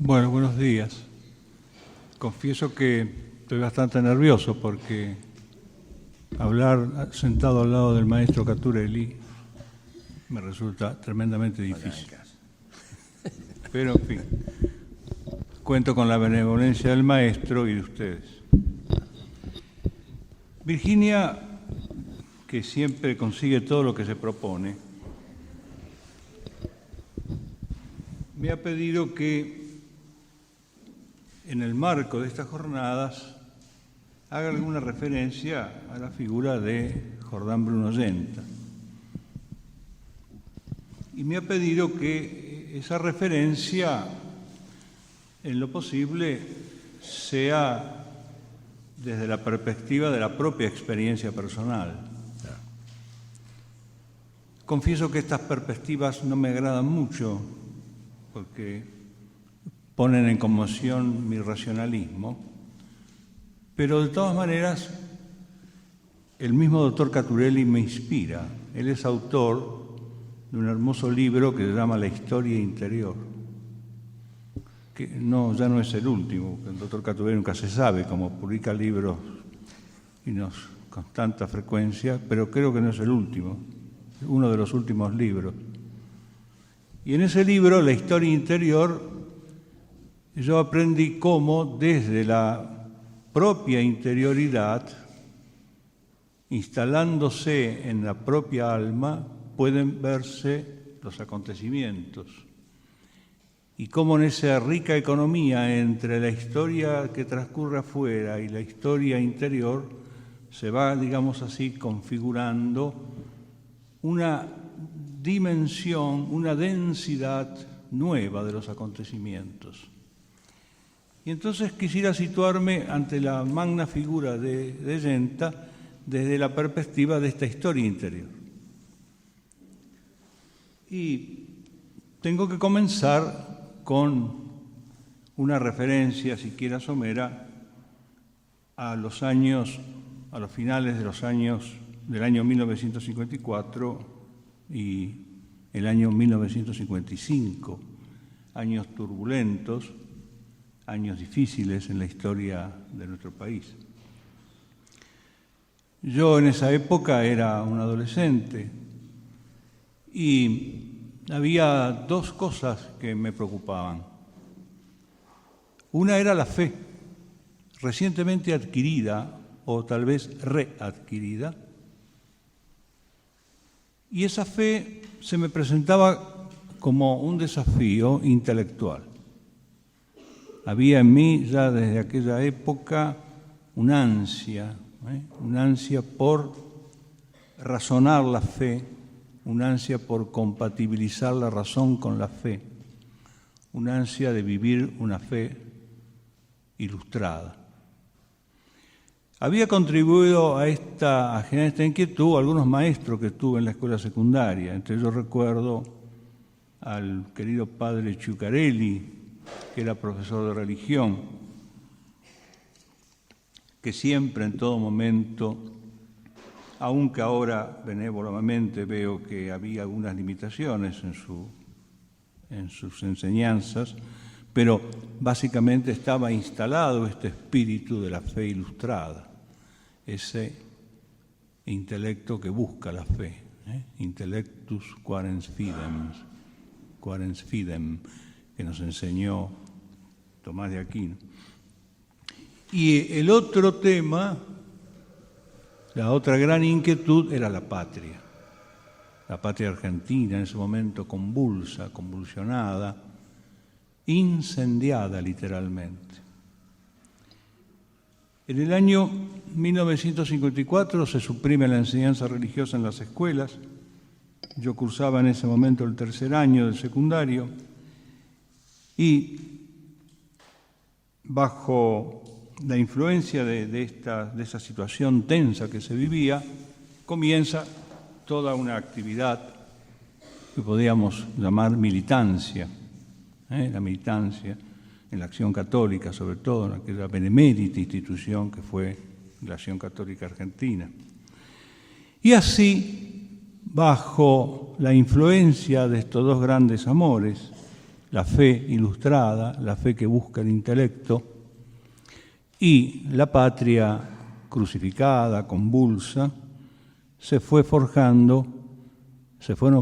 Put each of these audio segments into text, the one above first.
Bueno, buenos días. Confieso que estoy bastante nervioso porque hablar sentado al lado del maestro Caturelli me resulta tremendamente difícil. Pero, en fin, cuento con la benevolencia del maestro y de ustedes. Virginia, que siempre consigue todo lo que se propone, me ha pedido que en el marco de estas jornadas haga alguna referencia a la figura de Jordán Bruno Yenta. Y me ha pedido que esa referencia, en lo posible, sea desde la perspectiva de la propia experiencia personal. Confieso que estas perspectivas no me agradan mucho, porque ponen en conmoción mi racionalismo, pero de todas maneras el mismo doctor Caturelli me inspira. Él es autor de un hermoso libro que se llama La historia interior, que ya no es el último, el doctor Caturelli nunca se sabe, como publica libros con tanta frecuencia, pero creo que no es el último, uno de los últimos libros. Y en ese libro, La historia interior, yo aprendí cómo desde la propia interioridad, instalándose en la propia alma, pueden verse los acontecimientos. Y cómo en esa rica economía entre la historia que transcurre afuera y la historia interior se va, digamos así, configurando una dimensión, una densidad nueva de los acontecimientos. Y entonces quisiera situarme ante la magna figura de Yenta desde la perspectiva de esta historia interior. Y tengo que comenzar con una referencia, siquiera somera, a los finales de los años del año 1954 y el año 1955, años turbulentos, años difíciles en la historia de nuestro país. Yo en esa época era un adolescente y había dos cosas que me preocupaban. Una era la fe, recientemente adquirida o tal vez readquirida, y esa fe se me presentaba como un desafío intelectual. Había en mí ya desde aquella época una ansia por razonar la fe, una ansia por compatibilizar la razón con la fe, una ansia de vivir una fe ilustrada. Había contribuido a generar esta inquietud algunos maestros que tuve en la escuela secundaria. Entre ellos recuerdo al querido padre Ciuccarelli, que era profesor de religión, que siempre, en todo momento, aunque ahora benévolamente veo que había algunas limitaciones en sus enseñanzas, pero básicamente estaba instalado este espíritu de la fe ilustrada, ese intelecto que busca la fe, intellectus quaerens fidem, que nos enseñó Tomás de Aquino. Y el otro tema, la otra gran inquietud, era la patria argentina, en ese momento convulsa, convulsionada, incendiada literalmente. En el año 1954 se suprime la enseñanza religiosa en las escuelas. Yo cursaba en ese momento el tercer año del secundario y bajo la influencia de esa situación tensa que se vivía, comienza toda una actividad que podríamos llamar militancia, la militancia en la Acción Católica, sobre todo en aquella benemérita institución que fue la Acción Católica Argentina. Y así, bajo la influencia de estos dos grandes amores, la fe ilustrada, la fe que busca el intelecto, y la patria crucificada, convulsa, se fueron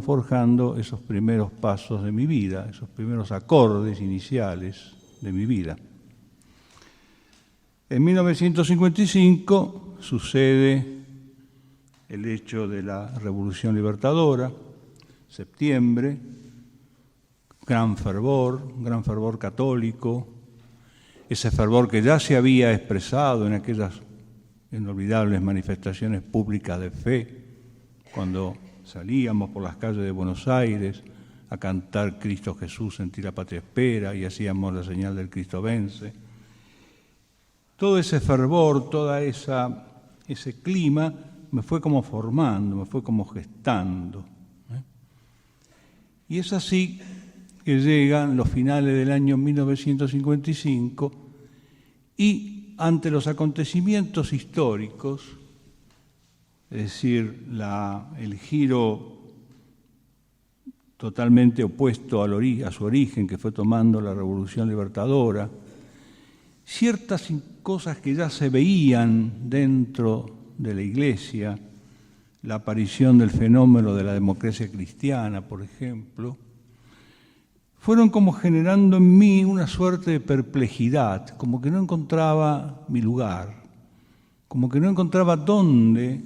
forjando esos primeros pasos de mi vida, esos primeros acordes iniciales de mi vida. En 1955 sucede el hecho de la Revolución Libertadora, septiembre, gran fervor católico, ese fervor que ya se había expresado en aquellas inolvidables manifestaciones públicas de fe, cuando salíamos por las calles de Buenos Aires a cantar Cristo Jesús, en ti la patria espera, y hacíamos la señal del Cristo vence. Todo ese fervor, ese clima me fue como formando, me fue como gestando. Y es así que llegan los finales del año 1955 y ante los acontecimientos históricos, es decir, el giro totalmente opuesto a su origen que fue tomando la Revolución Libertadora, ciertas cosas que ya se veían dentro de la Iglesia, la aparición del fenómeno de la democracia cristiana, por ejemplo, fueron como generando en mí una suerte de perplejidad, como que no encontraba mi lugar, como que no encontraba dónde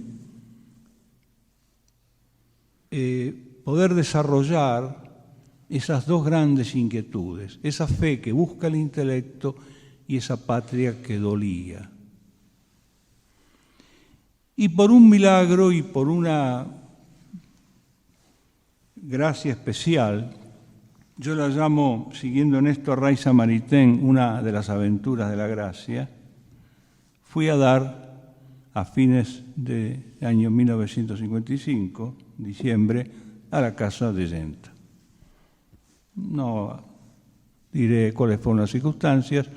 poder desarrollar esas dos grandes inquietudes, esa fe que busca el intelecto y esa patria que dolía. Y por un milagro y por una gracia especial, yo la llamo, siguiendo en esto a Raiza Maritain, una de las aventuras de la gracia, fui a dar a fines del año 1955, diciembre, a la casa de Yenta. No diré cuáles fueron las circunstancias,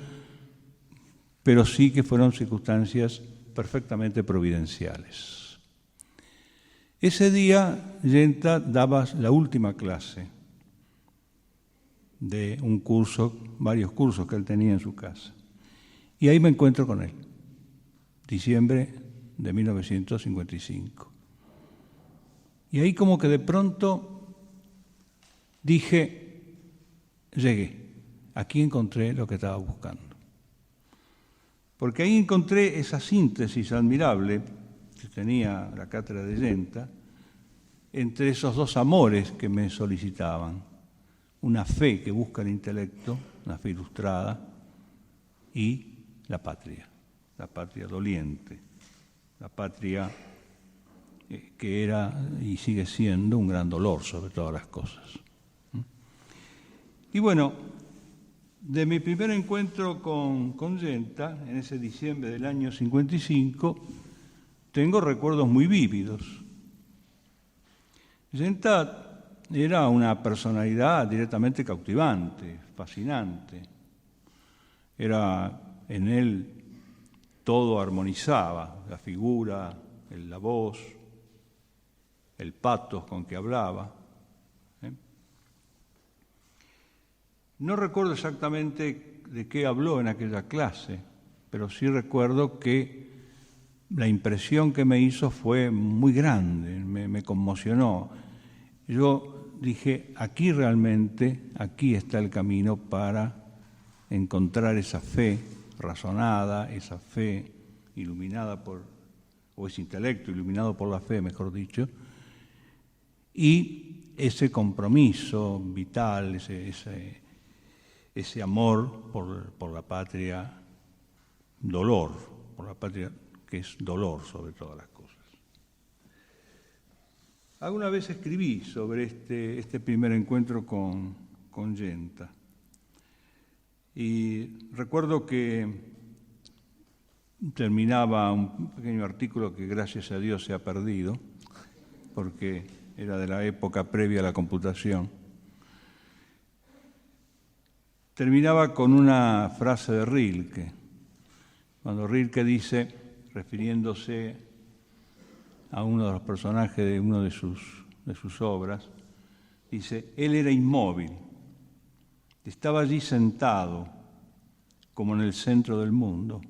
pero sí que fueron circunstancias perfectamente providenciales. Ese día Yenta daba la última clase de un curso, varios cursos que él tenía en su casa. Y ahí me encuentro con él, diciembre de 1955. Y ahí como que de pronto dije, llegué, aquí encontré lo que estaba buscando. Porque ahí encontré esa síntesis admirable que tenía la cátedra de Yenta entre esos dos amores que me solicitaban. Una fe que busca el intelecto, una fe ilustrada, y la patria doliente, la patria que era y sigue siendo un gran dolor sobre todas las cosas. Y bueno, de mi primer encuentro con Yenta, en ese diciembre del año 55, tengo recuerdos muy vívidos. Yenta era una personalidad directamente cautivante, fascinante. En él todo armonizaba, la figura, la voz, el patos con que hablaba. No recuerdo exactamente de qué habló en aquella clase, pero sí recuerdo que la impresión que me hizo fue muy grande, me conmocionó. Yo dije, aquí está el camino para encontrar esa fe razonada, esa fe iluminada o ese intelecto iluminado por la fe, mejor dicho, y ese compromiso vital, ese amor por la patria, por la patria que es dolor sobre todas las cosas. Alguna vez escribí sobre este primer encuentro con Yenta y recuerdo que terminaba un pequeño artículo que gracias a Dios se ha perdido porque era de la época previa a la computación. Terminaba con una frase de Rilke, cuando Rilke dice, refiriéndose a uno de los personajes de una de sus obras, dice, él era inmóvil. estaba allí sentado, como en el centro del mundo,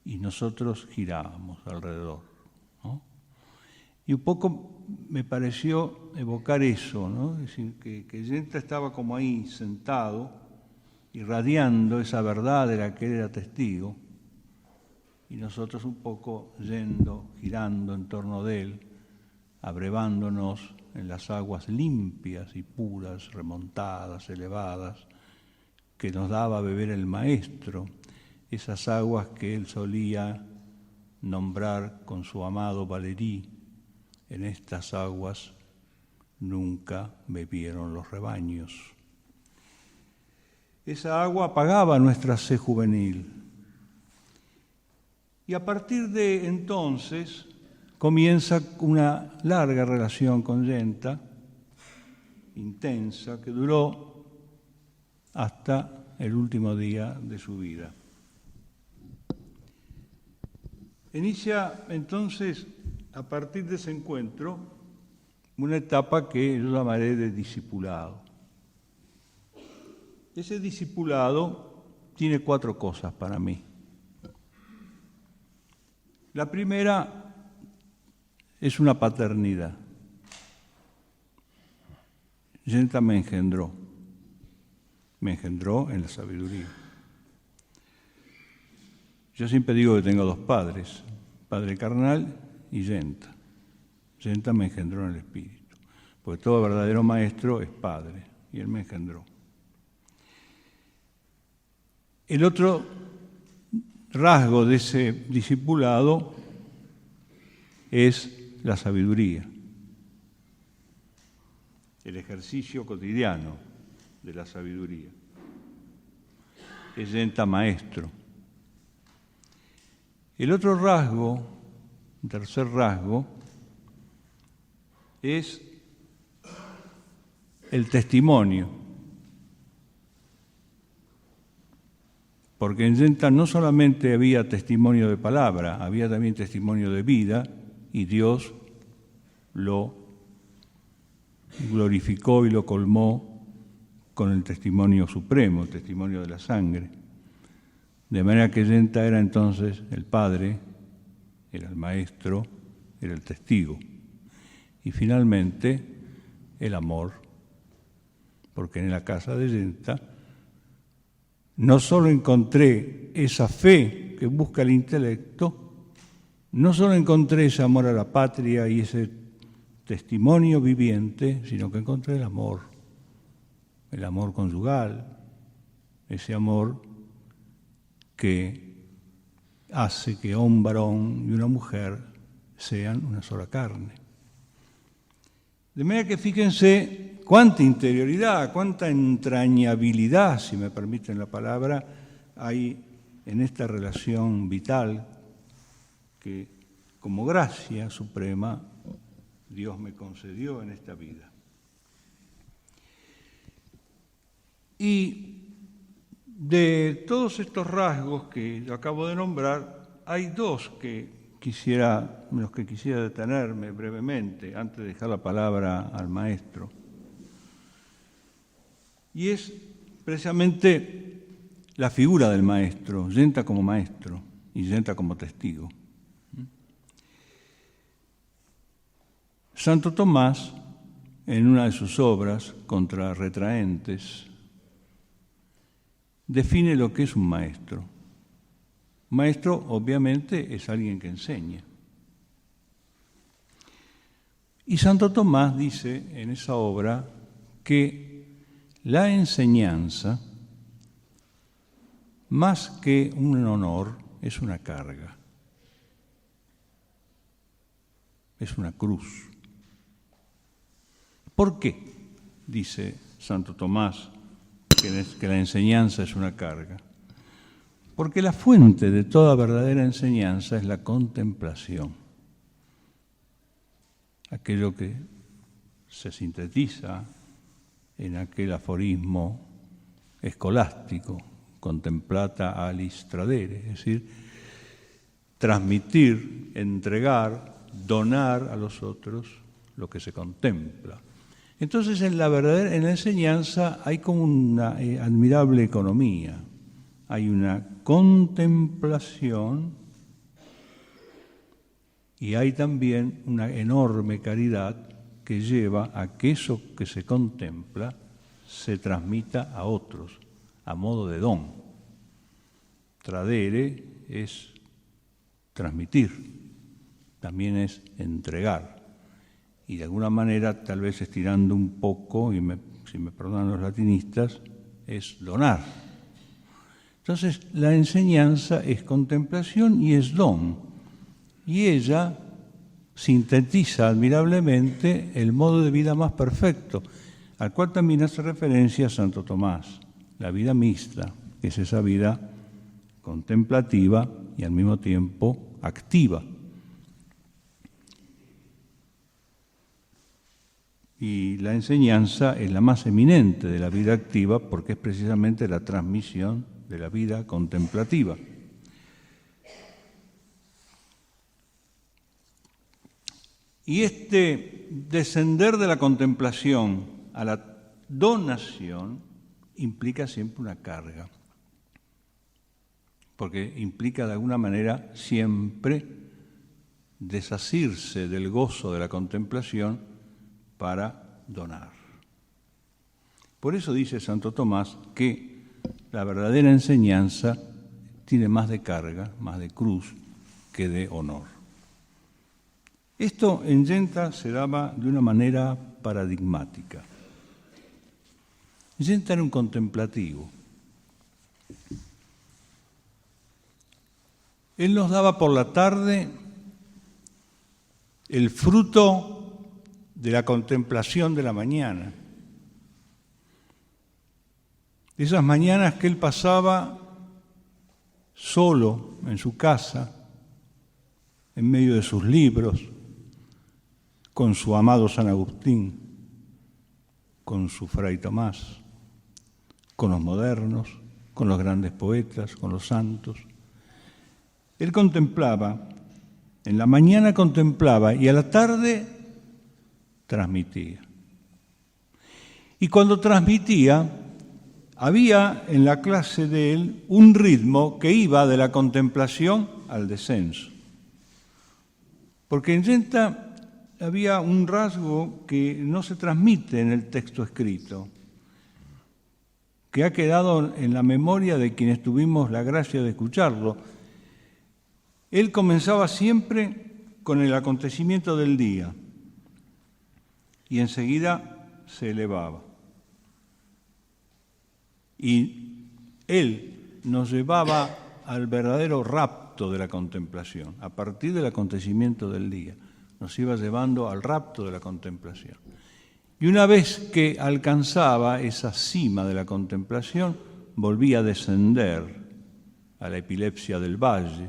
y nosotros girábamos alrededor, ¿no? Y un poco me pareció evocar eso, ¿no? Es decir, que Yenta estaba como ahí sentado, irradiando esa verdad de la que él era testigo, y nosotros un poco yendo, girando en torno de él, abrevándonos en las aguas limpias y puras, remontadas, elevadas, que nos daba a beber el Maestro, esas aguas que él solía nombrar con su amado Valerí: en estas aguas nunca bebieron los rebaños. Esa agua apagaba nuestra sed juvenil. Y a partir de entonces comienza una larga relación con Yenta, intensa, que duró hasta el último día de su vida. Inicia entonces, a partir de ese encuentro, una etapa que yo llamaré de discipulado. Ese discipulado tiene 4 cosas para mí. La primera es una paternidad. Yenta me engendró en la sabiduría. Yo siempre digo que tengo 2 padres, padre carnal y Yenta. Yenta me engendró en el espíritu, porque todo verdadero maestro es padre, y él me engendró. El otro rasgo de ese discipulado es la sabiduría, el ejercicio cotidiano de la sabiduría. Es Yenta maestro. El otro rasgo, el tercer rasgo, es el testimonio. Porque en Yenta no solamente había testimonio de palabra, había también testimonio de vida, y Dios lo glorificó y lo colmó con el testimonio supremo, el testimonio de la sangre. De manera que Yenta era entonces el padre, era el maestro, era el testigo. Y finalmente el amor, porque en la casa de Yenta no solo encontré esa fe que busca el intelecto, no solo encontré ese amor a la patria y ese testimonio viviente, sino que encontré el amor conyugal, ese amor que hace que un varón y una mujer sean una sola carne. De manera que fíjense cuánta interioridad, cuánta entrañabilidad, si me permiten la palabra, hay en esta relación vital que, como gracia suprema, Dios me concedió en esta vida. Y de todos estos rasgos que yo acabo de nombrar, hay 2 los que quisiera detenerme brevemente antes de dejar la palabra al maestro. Y es precisamente la figura del maestro, Yenta como maestro y Yenta como testigo. Santo Tomás, en una de sus obras, Contra Retraentes, define lo que es un maestro. Maestro, obviamente, es alguien que enseña. Y Santo Tomás dice en esa obra que la enseñanza, más que un honor, es una carga, es una cruz. ¿Por qué? Dice Santo Tomás que la enseñanza es una carga. Porque la fuente de toda verdadera enseñanza es la contemplación. Aquello que se sintetiza en aquel aforismo escolástico, contemplata alis tradere, es decir, transmitir, entregar, donar a los otros lo que se contempla. Entonces, en la enseñanza hay como una admirable economía. Hay una contemplación y hay también una enorme caridad que lleva a que eso que se contempla se transmita a otros, a modo de don. Tradere es transmitir, también es entregar. Y de alguna manera, tal vez estirando un poco, y si me perdonan los latinistas, es donar. Entonces, la enseñanza es contemplación y es don. Y ella sintetiza admirablemente el modo de vida más perfecto, al cual también hace referencia Santo Tomás, la vida mixta, que es esa vida contemplativa y al mismo tiempo activa. Y la enseñanza es la más eminente de la vida activa porque es precisamente la transmisión de la vida contemplativa. Y este descender de la contemplación a la donación implica siempre una carga, porque implica de alguna manera siempre desasirse del gozo de la contemplación para donar. Por eso dice Santo Tomás que la verdadera enseñanza tiene más de carga, más de cruz que de honor. Esto en Genta se daba de una manera paradigmática. Genta era un contemplativo. Él nos daba por la tarde el fruto de la contemplación de la mañana. Esas mañanas que él pasaba solo en su casa, en medio de sus libros, con su amado San Agustín, con su Fray Tomás, con los modernos, con los grandes poetas, con los santos. Él contemplaba, en la mañana contemplaba y a la tarde transmitía. Y cuando transmitía, había en la clase de él un ritmo que iba de la contemplación al descenso. Porque en Genta había un rasgo que no se transmite en el texto escrito, que ha quedado en la memoria de quienes tuvimos la gracia de escucharlo. Él comenzaba siempre con el acontecimiento del día y enseguida se elevaba. Y él nos llevaba al verdadero rapto de la contemplación, a partir del acontecimiento del día. Nos iba llevando al rapto de la contemplación. Y una vez que alcanzaba esa cima de la contemplación, volvía a descender a la epilepsia del valle,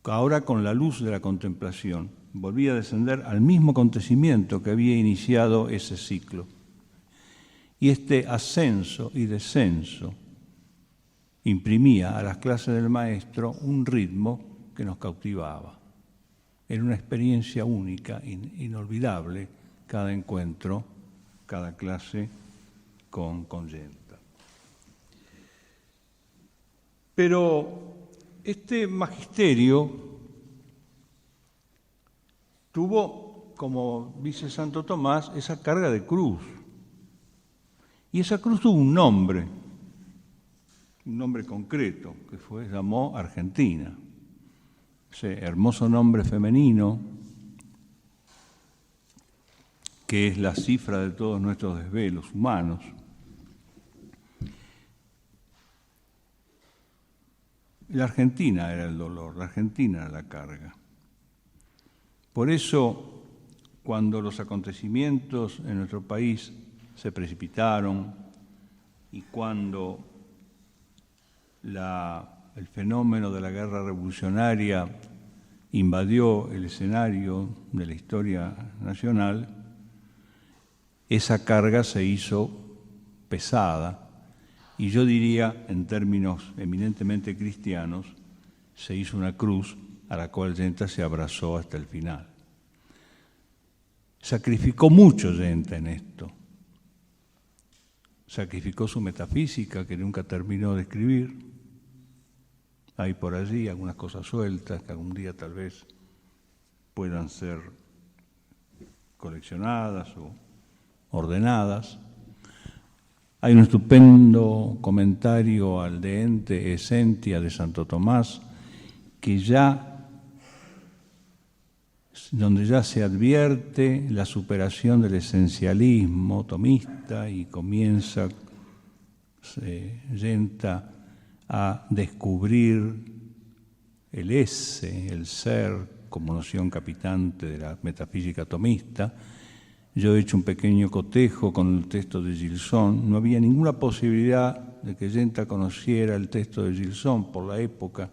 ahora con la luz de la contemplación, volvía a descender al mismo acontecimiento que había iniciado ese ciclo. Y este ascenso y descenso imprimía a las clases del maestro un ritmo que nos cautivaba. Era una experiencia única, inolvidable, cada encuentro, cada clase con Genta. Pero este magisterio tuvo, como dice Santo Tomás, esa carga de cruz. Y esa cruz tuvo un nombre concreto, que llamó Argentina. Ese hermoso nombre femenino, que es la cifra de todos nuestros desvelos humanos. La Argentina era el dolor, la Argentina era la carga. Por eso, cuando los acontecimientos en nuestro país se precipitaron y cuando el fenómeno de la guerra revolucionaria invadió el escenario de la historia nacional, esa carga se hizo pesada y yo diría, en términos eminentemente cristianos, se hizo una cruz a la cual Genta se abrazó hasta el final. Sacrificó mucho Yenta en esto. Sacrificó su metafísica, que nunca terminó de escribir. Hay por allí algunas cosas sueltas que algún día tal vez puedan ser coleccionadas o ordenadas. Hay un estupendo comentario al De Ente Essentia de Santo Tomás, donde ya se advierte la superación del esencialismo tomista y comienza Yenta a descubrir el ese, el ser, como noción capitante de la metafísica tomista. Yo he hecho un pequeño cotejo con el texto de Gilson. No había ninguna posibilidad de que Yenta conociera el texto de Gilson por la época,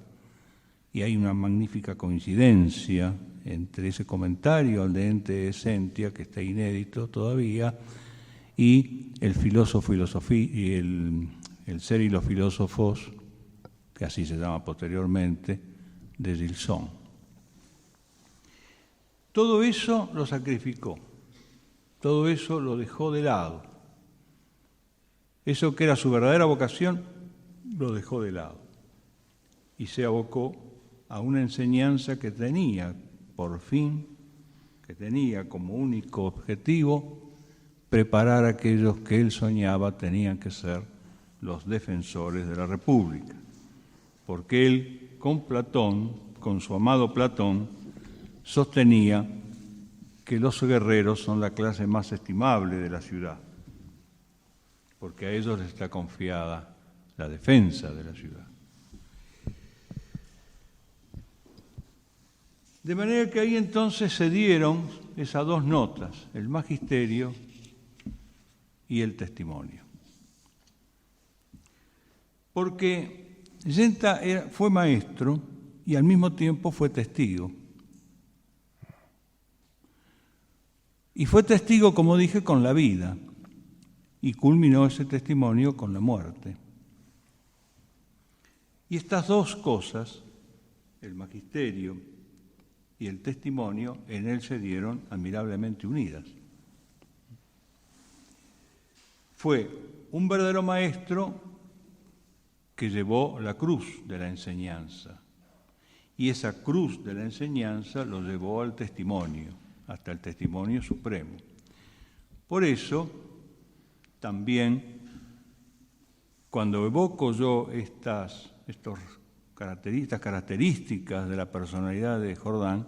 y hay una magnífica coincidencia entre ese comentario al De Ente Essentia, que está inédito todavía, y el filósofo y el ser y los filósofos, que así se llama posteriormente, de Gilson. Todo eso lo sacrificó, todo eso lo dejó de lado. Eso que era su verdadera vocación, lo dejó de lado y se abocó a una enseñanza que tenía por fin, que tenía como único objetivo preparar a aquellos que él soñaba tenían que ser los defensores de la República. Porque él, con Platón, con su amado Platón, sostenía que los guerreros son la clase más estimable de la ciudad, porque a ellos les está confiada la defensa de la ciudad. De manera que ahí entonces se dieron esas dos notas, el magisterio y el testimonio. Porque Yenta fue maestro y al mismo tiempo fue testigo. Y fue testigo, como dije, con la vida, y culminó ese testimonio con la muerte. Y estas dos cosas, el magisterio y el testimonio, en él se dieron admirablemente unidas. Fue un verdadero maestro que llevó la cruz de la enseñanza, y esa cruz de la enseñanza lo llevó al testimonio, hasta el testimonio supremo. Por eso, también, cuando evoco yo estas características de la personalidad de Jordán,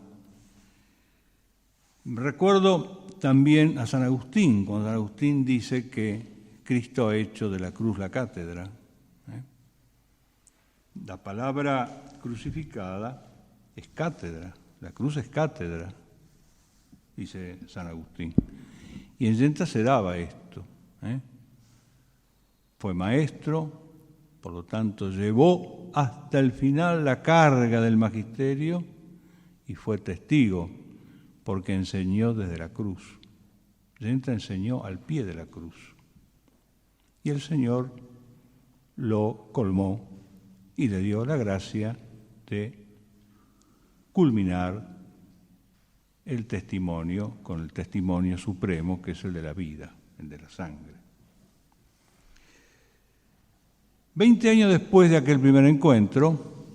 recuerdo también a San Agustín, cuando San Agustín dice que Cristo ha hecho de la cruz la cátedra. La palabra crucificada es cátedra, la cruz es cátedra, dice San Agustín. Y en Yenta se daba esto. Fue maestro, por lo tanto llevó hasta el final la carga del magisterio y fue testigo, porque enseñó desde la cruz. Yenta enseñó al pie de la cruz. Y el Señor lo colmó y le dio la gracia de culminar el testimonio con el testimonio supremo, que es el de la vida, el de la sangre. 20 años después de aquel primer encuentro,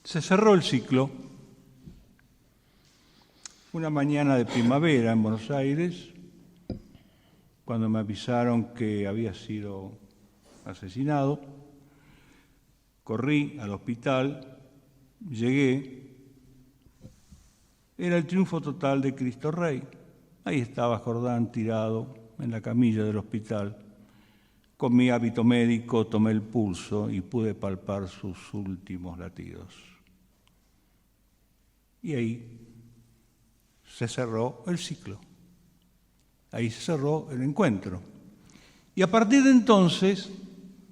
se cerró el ciclo. Una mañana de primavera en Buenos Aires, cuando me avisaron que había sido asesinado, corrí al hospital, llegué. Era el triunfo total de Cristo Rey. Ahí estaba Jordán tirado en la camilla del hospital. Con mi hábito médico tomé el pulso y pude palpar sus últimos latidos. Y ahí se cerró el ciclo. Ahí se cerró el encuentro. Y a partir de entonces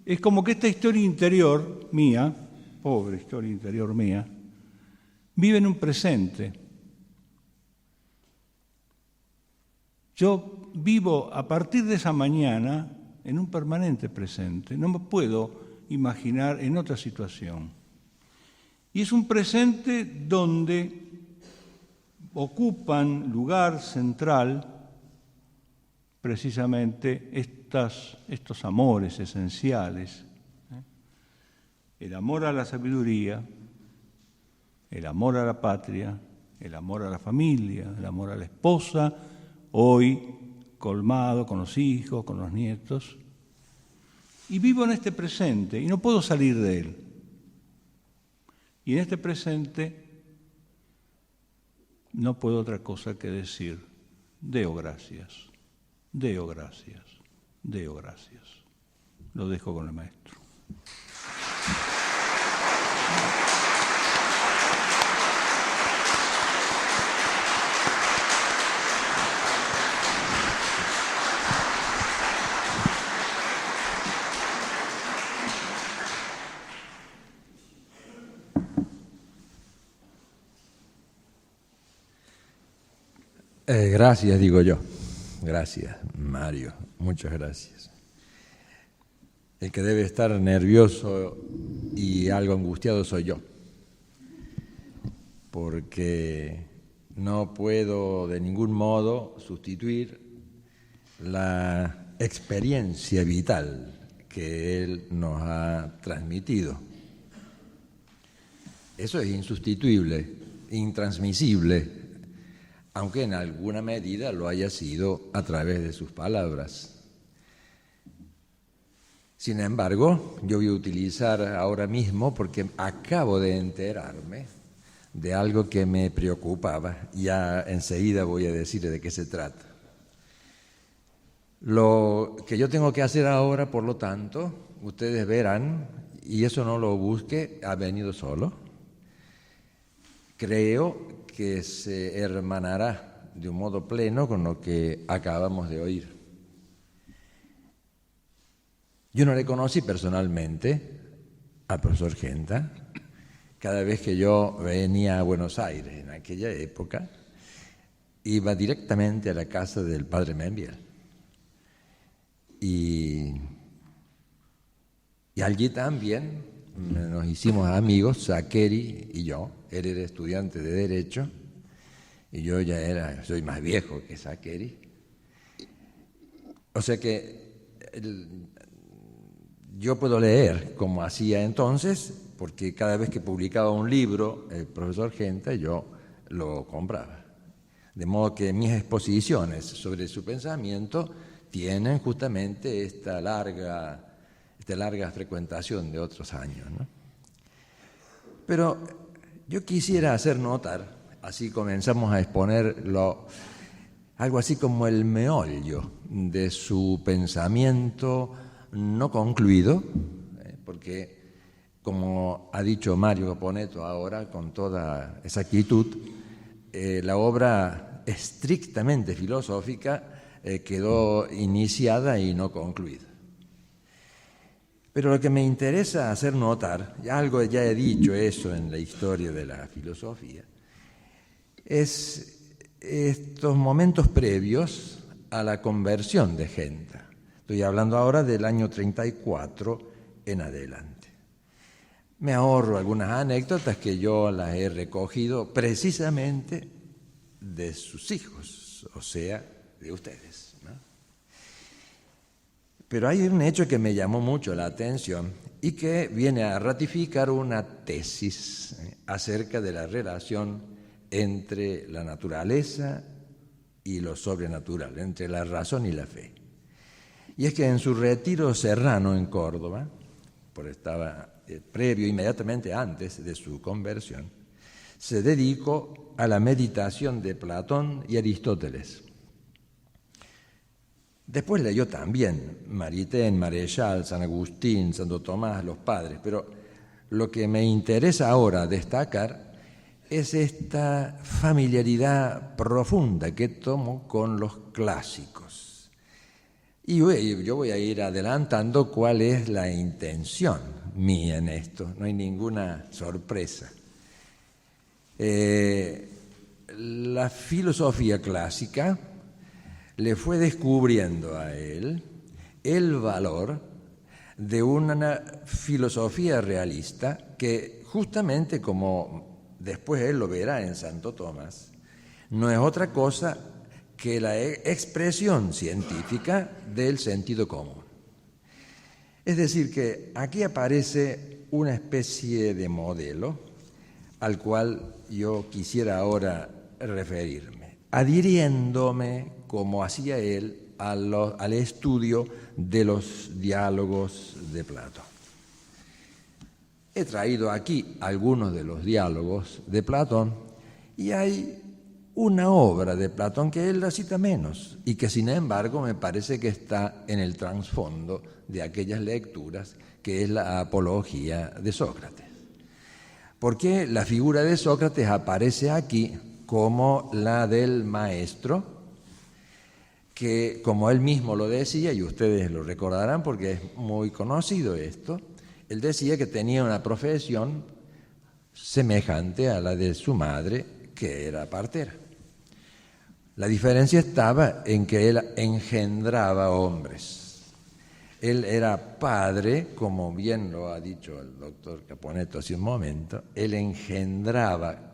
es como que esta historia interior mía, pobre historia interior mía, vive en un presente. Yo vivo a partir de esa mañana en un permanente presente. No me puedo imaginar en otra situación. Y es un presente donde ocupan lugar central precisamente estos amores esenciales. El amor a la sabiduría, el amor a la patria, el amor a la familia, el amor a la esposa, hoy colmado con los hijos, con los nietos. Y vivo en este presente y no puedo salir de él. Y en este presente no puedo otra cosa que decir, deo gracias, deo gracias, deo gracias. Lo dejo con el maestro. Gracias, digo yo. Gracias, Mario. Muchas gracias. El que debe estar nervioso y algo angustiado soy yo, porque no puedo de ningún modo sustituir la experiencia vital que él nos ha transmitido. Eso es insustituible, intransmisible, aunque en alguna medida lo haya sido a través de sus palabras. Sin embargo, yo voy a utilizar ahora mismo, porque acabo de enterarme de algo que me preocupaba, ya enseguida voy a decir de qué se trata. Lo que yo tengo que hacer ahora, por lo tanto, ustedes verán, y eso no lo busque, ha venido solo. Creo que se hermanará de un modo pleno con lo que acabamos de oír. Yo no le conocí personalmente al profesor Genta. Cada vez que yo venía a Buenos Aires en aquella época, iba directamente a la casa del padre Membiel. Y allí también nos hicimos amigos, Sakeri y yo. Él era estudiante de Derecho y yo ya soy más viejo que Sakeri. O sea que yo puedo leer como hacía entonces, porque cada vez que publicaba un libro el profesor Genta, yo lo compraba. De modo que mis exposiciones sobre su pensamiento tienen justamente esta larga frecuentación de otros años, ¿no? Pero yo quisiera hacer notar, así comenzamos a exponerlo, algo así como el meollo de su pensamiento no concluido, porque, como ha dicho Mario Caponeto ahora con toda exactitud, la obra estrictamente filosófica quedó iniciada y no concluida. Pero lo que me interesa hacer notar, algo ya he dicho eso en la historia de la filosofía, es estos momentos previos a la conversión de Genta. Estoy hablando ahora del año 34 en adelante. Me ahorro algunas anécdotas que yo las he recogido precisamente de sus hijos, o sea, de ustedes, ¿no? Pero hay un hecho que me llamó mucho la atención y que viene a ratificar una tesis acerca de la relación entre la naturaleza y lo sobrenatural, entre la razón y la fe. Y es que en su retiro serrano en Córdoba, estaba previo, inmediatamente antes de su conversión, se dedicó a la meditación de Platón y Aristóteles. Después leyó también Maritain, Marechal, San Agustín, Santo Tomás, los padres, pero lo que me interesa ahora destacar es esta familiaridad profunda que tomó con los clásicos. Y yo voy a ir adelantando cuál es la intención mía en esto, no hay ninguna sorpresa. La filosofía clásica le fue descubriendo a él el valor de una filosofía realista que, justamente como después él lo verá en Santo Tomás, no es otra cosa que la expresión científica del sentido común. Es decir, que aquí aparece una especie de modelo al cual yo quisiera ahora referirme, adhiriéndome, como hacía él, al estudio de los diálogos de Platón. He traído aquí algunos de los diálogos de Platón y hay una obra de Platón que él la cita menos y que sin embargo me parece que está en el trasfondo de aquellas lecturas, que es la Apología de Sócrates. Porque la figura de Sócrates aparece aquí como la del maestro, que como él mismo lo decía, y ustedes lo recordarán porque es muy conocido esto, él decía que tenía una profesión semejante a la de su madre, que era partera. La diferencia estaba en que él engendraba hombres. Él era padre, como bien lo ha dicho el doctor Caponetto hace un momento, él engendraba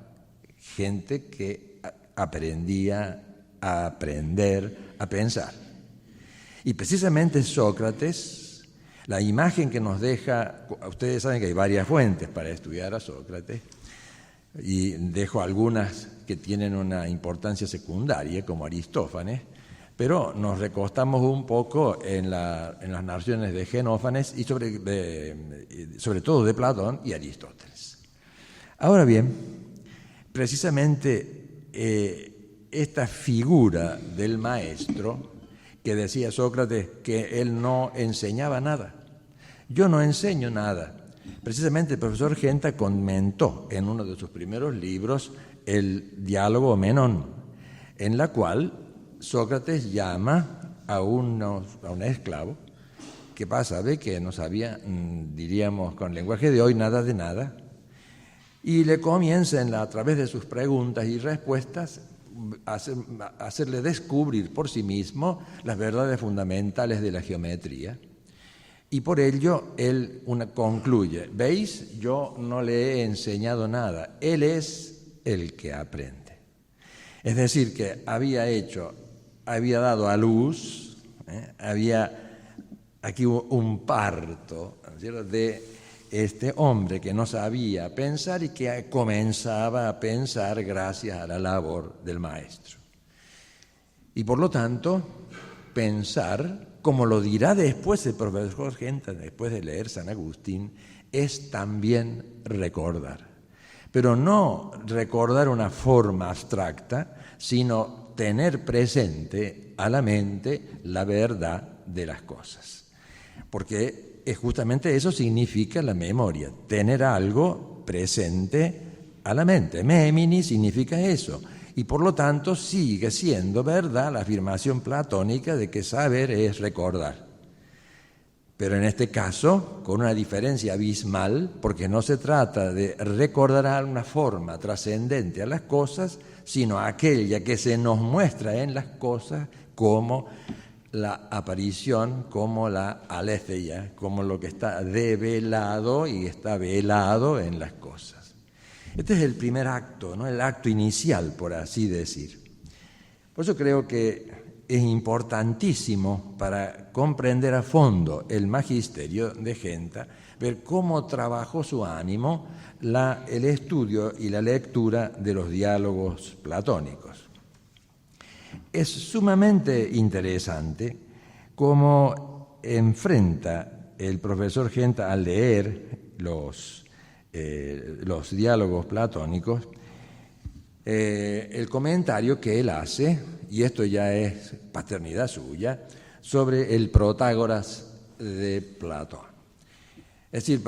gente que aprendía a aprender, a pensar. Y precisamente Sócrates, la imagen que nos deja, ustedes saben que hay varias fuentes para estudiar a Sócrates, y dejo algunas que tienen una importancia secundaria, como Aristófanes, pero nos recostamos un poco en las narraciones de Xenófanes y sobre todo de Platón y Aristóteles. Ahora bien, precisamente esta figura del maestro, que decía Sócrates que él no enseñaba nada. Yo no enseño nada. Precisamente el profesor Genta comentó en uno de sus primeros libros el diálogo Menón, en la cual Sócrates llama a un esclavo que sabe que no sabía, diríamos con lenguaje de hoy, nada de nada, y le comienza a través de sus preguntas y respuestas a hacerle descubrir por sí mismo las verdades fundamentales de la geometría. Y por ello él concluye, ¿veis? Yo no le he enseñado nada, él es el que aprende. Es decir, que había dado a luz, había aquí un parto, ¿no?, de este hombre que no sabía pensar y que comenzaba a pensar gracias a la labor del maestro. Y por lo tanto, pensar, como lo dirá después el profesor Genta, después de leer San Agustín, es también recordar. Pero no recordar una forma abstracta, sino tener presente a la mente la verdad de las cosas. Porque justamente eso significa la memoria, tener algo presente a la mente. Memini significa eso. Y por lo tanto sigue siendo verdad la afirmación platónica de que saber es recordar. Pero en este caso, con una diferencia abismal, porque no se trata de recordar una forma trascendente a las cosas, sino aquella que se nos muestra en las cosas como la aparición, como la aletheia, como lo que está develado y está velado en las cosas. Este es el primer acto, ¿no?, el acto inicial, por así decir. Por eso creo que es importantísimo para comprender a fondo el magisterio de Genta, ver cómo trabajó su ánimo el estudio y la lectura de los diálogos platónicos. Es sumamente interesante cómo enfrenta el profesor Genta al leer los diálogos platónicos, el comentario que él hace, y esto ya es paternidad suya, sobre el Protágoras de Platón. Es decir,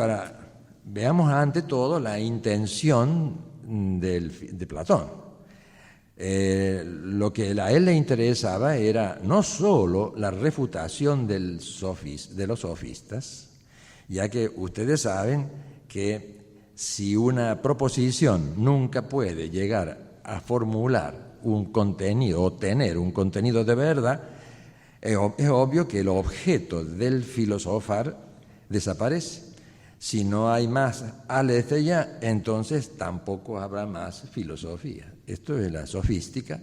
veamos ante todo la intención de Platón. Lo que a él le interesaba era no solo la refutación de los sofistas, ya que ustedes saben que si una proposición nunca puede llegar a formular un contenido o tener un contenido de verdad, es obvio que el objeto del filosofar desaparece. Si no hay más aletheia, entonces tampoco habrá más filosofía. Esto es la sofística.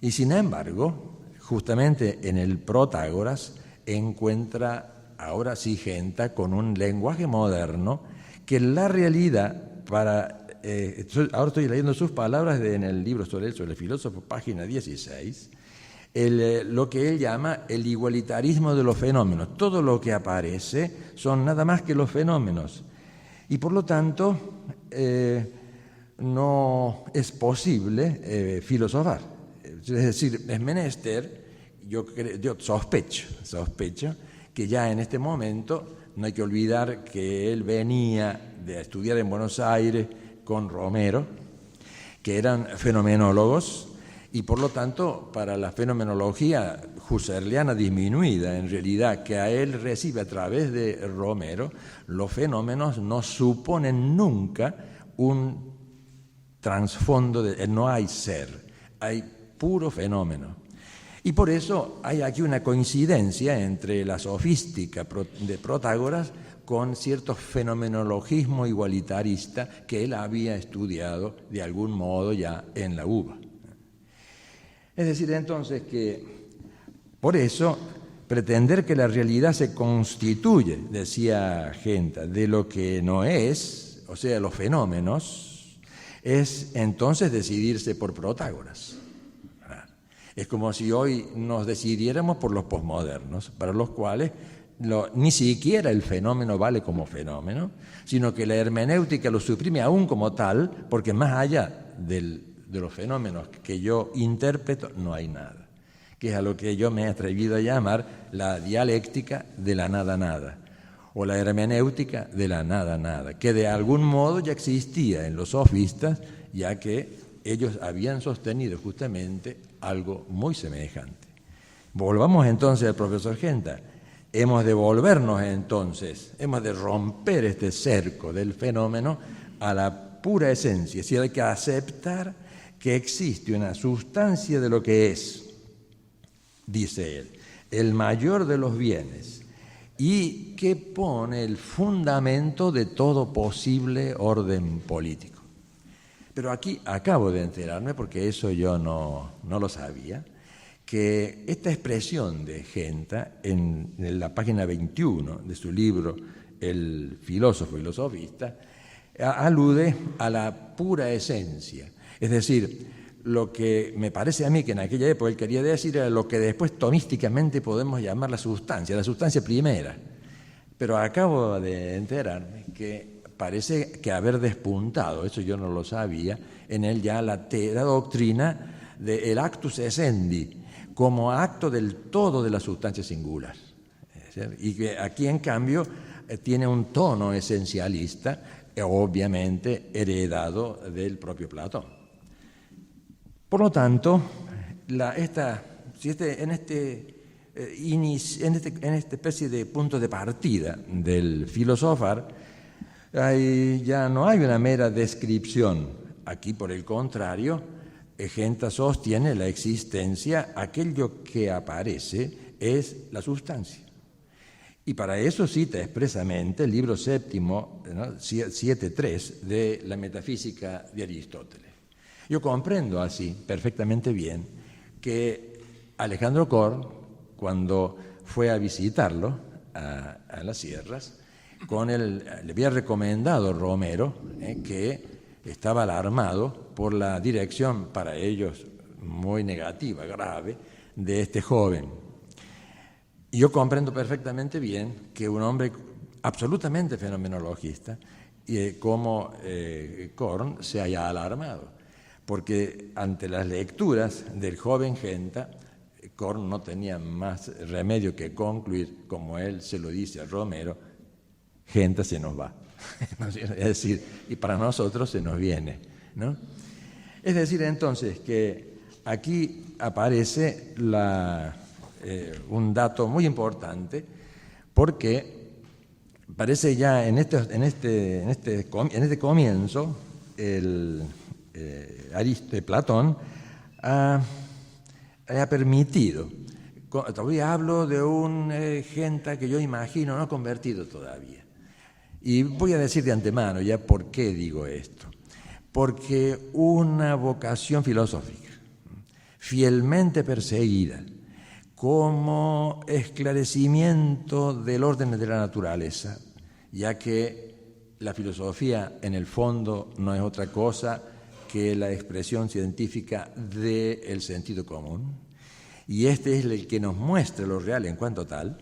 Y sin embargo, justamente en el Protágoras encuentra ahora sí Genta con un lenguaje moderno que la realidad ahora estoy leyendo sus palabras en el libro sobre el filósofo, página 16, lo que él llama el igualitarismo de los fenómenos. Todo lo que aparece son nada más que los fenómenos. Y por lo tanto, no es posible filosofar. Es decir, es menester, yo sospecho que ya en este momento no hay que olvidar que él venía de estudiar en Buenos Aires con Romero, que eran fenomenólogos, y por lo tanto para la fenomenología husserliana disminuida, en realidad, que a él recibe a través de Romero, los fenómenos no suponen nunca un trasfondo, no hay ser, hay puro fenómeno. Y por eso hay aquí una coincidencia entre la sofística de Protágoras con cierto fenomenologismo igualitarista que él había estudiado de algún modo ya en la UBA. Es decir, entonces, que por eso pretender que la realidad se constituye, decía Genta, de lo que no es, o sea, los fenómenos, es entonces decidirse por Protágoras. Es como si hoy nos decidiéramos por los posmodernos, para los cuales ni siquiera el fenómeno vale como fenómeno, sino que la hermenéutica lo suprime aún como tal, porque más allá de los fenómenos que yo interpreto no hay nada, que es a lo que yo me he atrevido a llamar la dialéctica de la nada-nada, o la hermenéutica de la nada-nada, que de algún modo ya existía en los sofistas, ya que ellos habían sostenido justamente algo muy semejante. Volvamos entonces al profesor Genta. Hemos de volvernos entonces, hemos de romper este cerco del fenómeno a la pura esencia, es decir, hay que aceptar que existe una sustancia de lo que es, dice él, el mayor de los bienes, y que pone el fundamento de todo posible orden político. Pero aquí acabo de enterarme, porque eso yo no lo sabía, que esta expresión de Genta, en la página 21 de su libro El filósofo y los sofistas, alude a la pura esencia. Es decir, lo que me parece a mí que en aquella época él quería decir era lo que después tomísticamente podemos llamar la sustancia primera. Pero acabo de enterarme que parece que haber despuntado, eso yo no lo sabía, en él ya la doctrina del actus essendi, como acto del todo de la sustancia singular. Y que aquí, en cambio, tiene un tono esencialista, obviamente heredado del propio Platón. Por lo tanto, en esta especie de punto de partida del filosofar, ya no hay una mera descripción. Aquí, por el contrario, Genta sostiene la existencia, aquello que aparece es la sustancia. Y para eso cita expresamente el libro séptimo, 7.3, de la Metafísica de Aristóteles. Yo comprendo así perfectamente bien que Alejandro Korn, cuando fue a visitarlo a las sierras, le había recomendado Romero que estaba alarmado por la dirección, para ellos muy negativa, grave, de este joven. Y yo comprendo perfectamente bien que un hombre absolutamente fenomenologista como Korn se haya alarmado, porque ante las lecturas del joven Genta, Korn no tenía más remedio que concluir, como él se lo dice a Romero, Genta se nos va. Es decir, y para nosotros se nos viene, ¿no? Es decir, entonces, que aquí aparece un dato muy importante, porque parece ya en este comienzo Platón ha permitido, todavía hablo de un Genta que yo imagino no convertido todavía. Y voy a decir de antemano ya por qué digo esto. porque una vocación filosófica, fielmente perseguida, como esclarecimiento del orden de la naturaleza, ya que la filosofía en el fondo no es otra cosa que la expresión científica del sentido común, y este es el que nos muestra lo real en cuanto tal.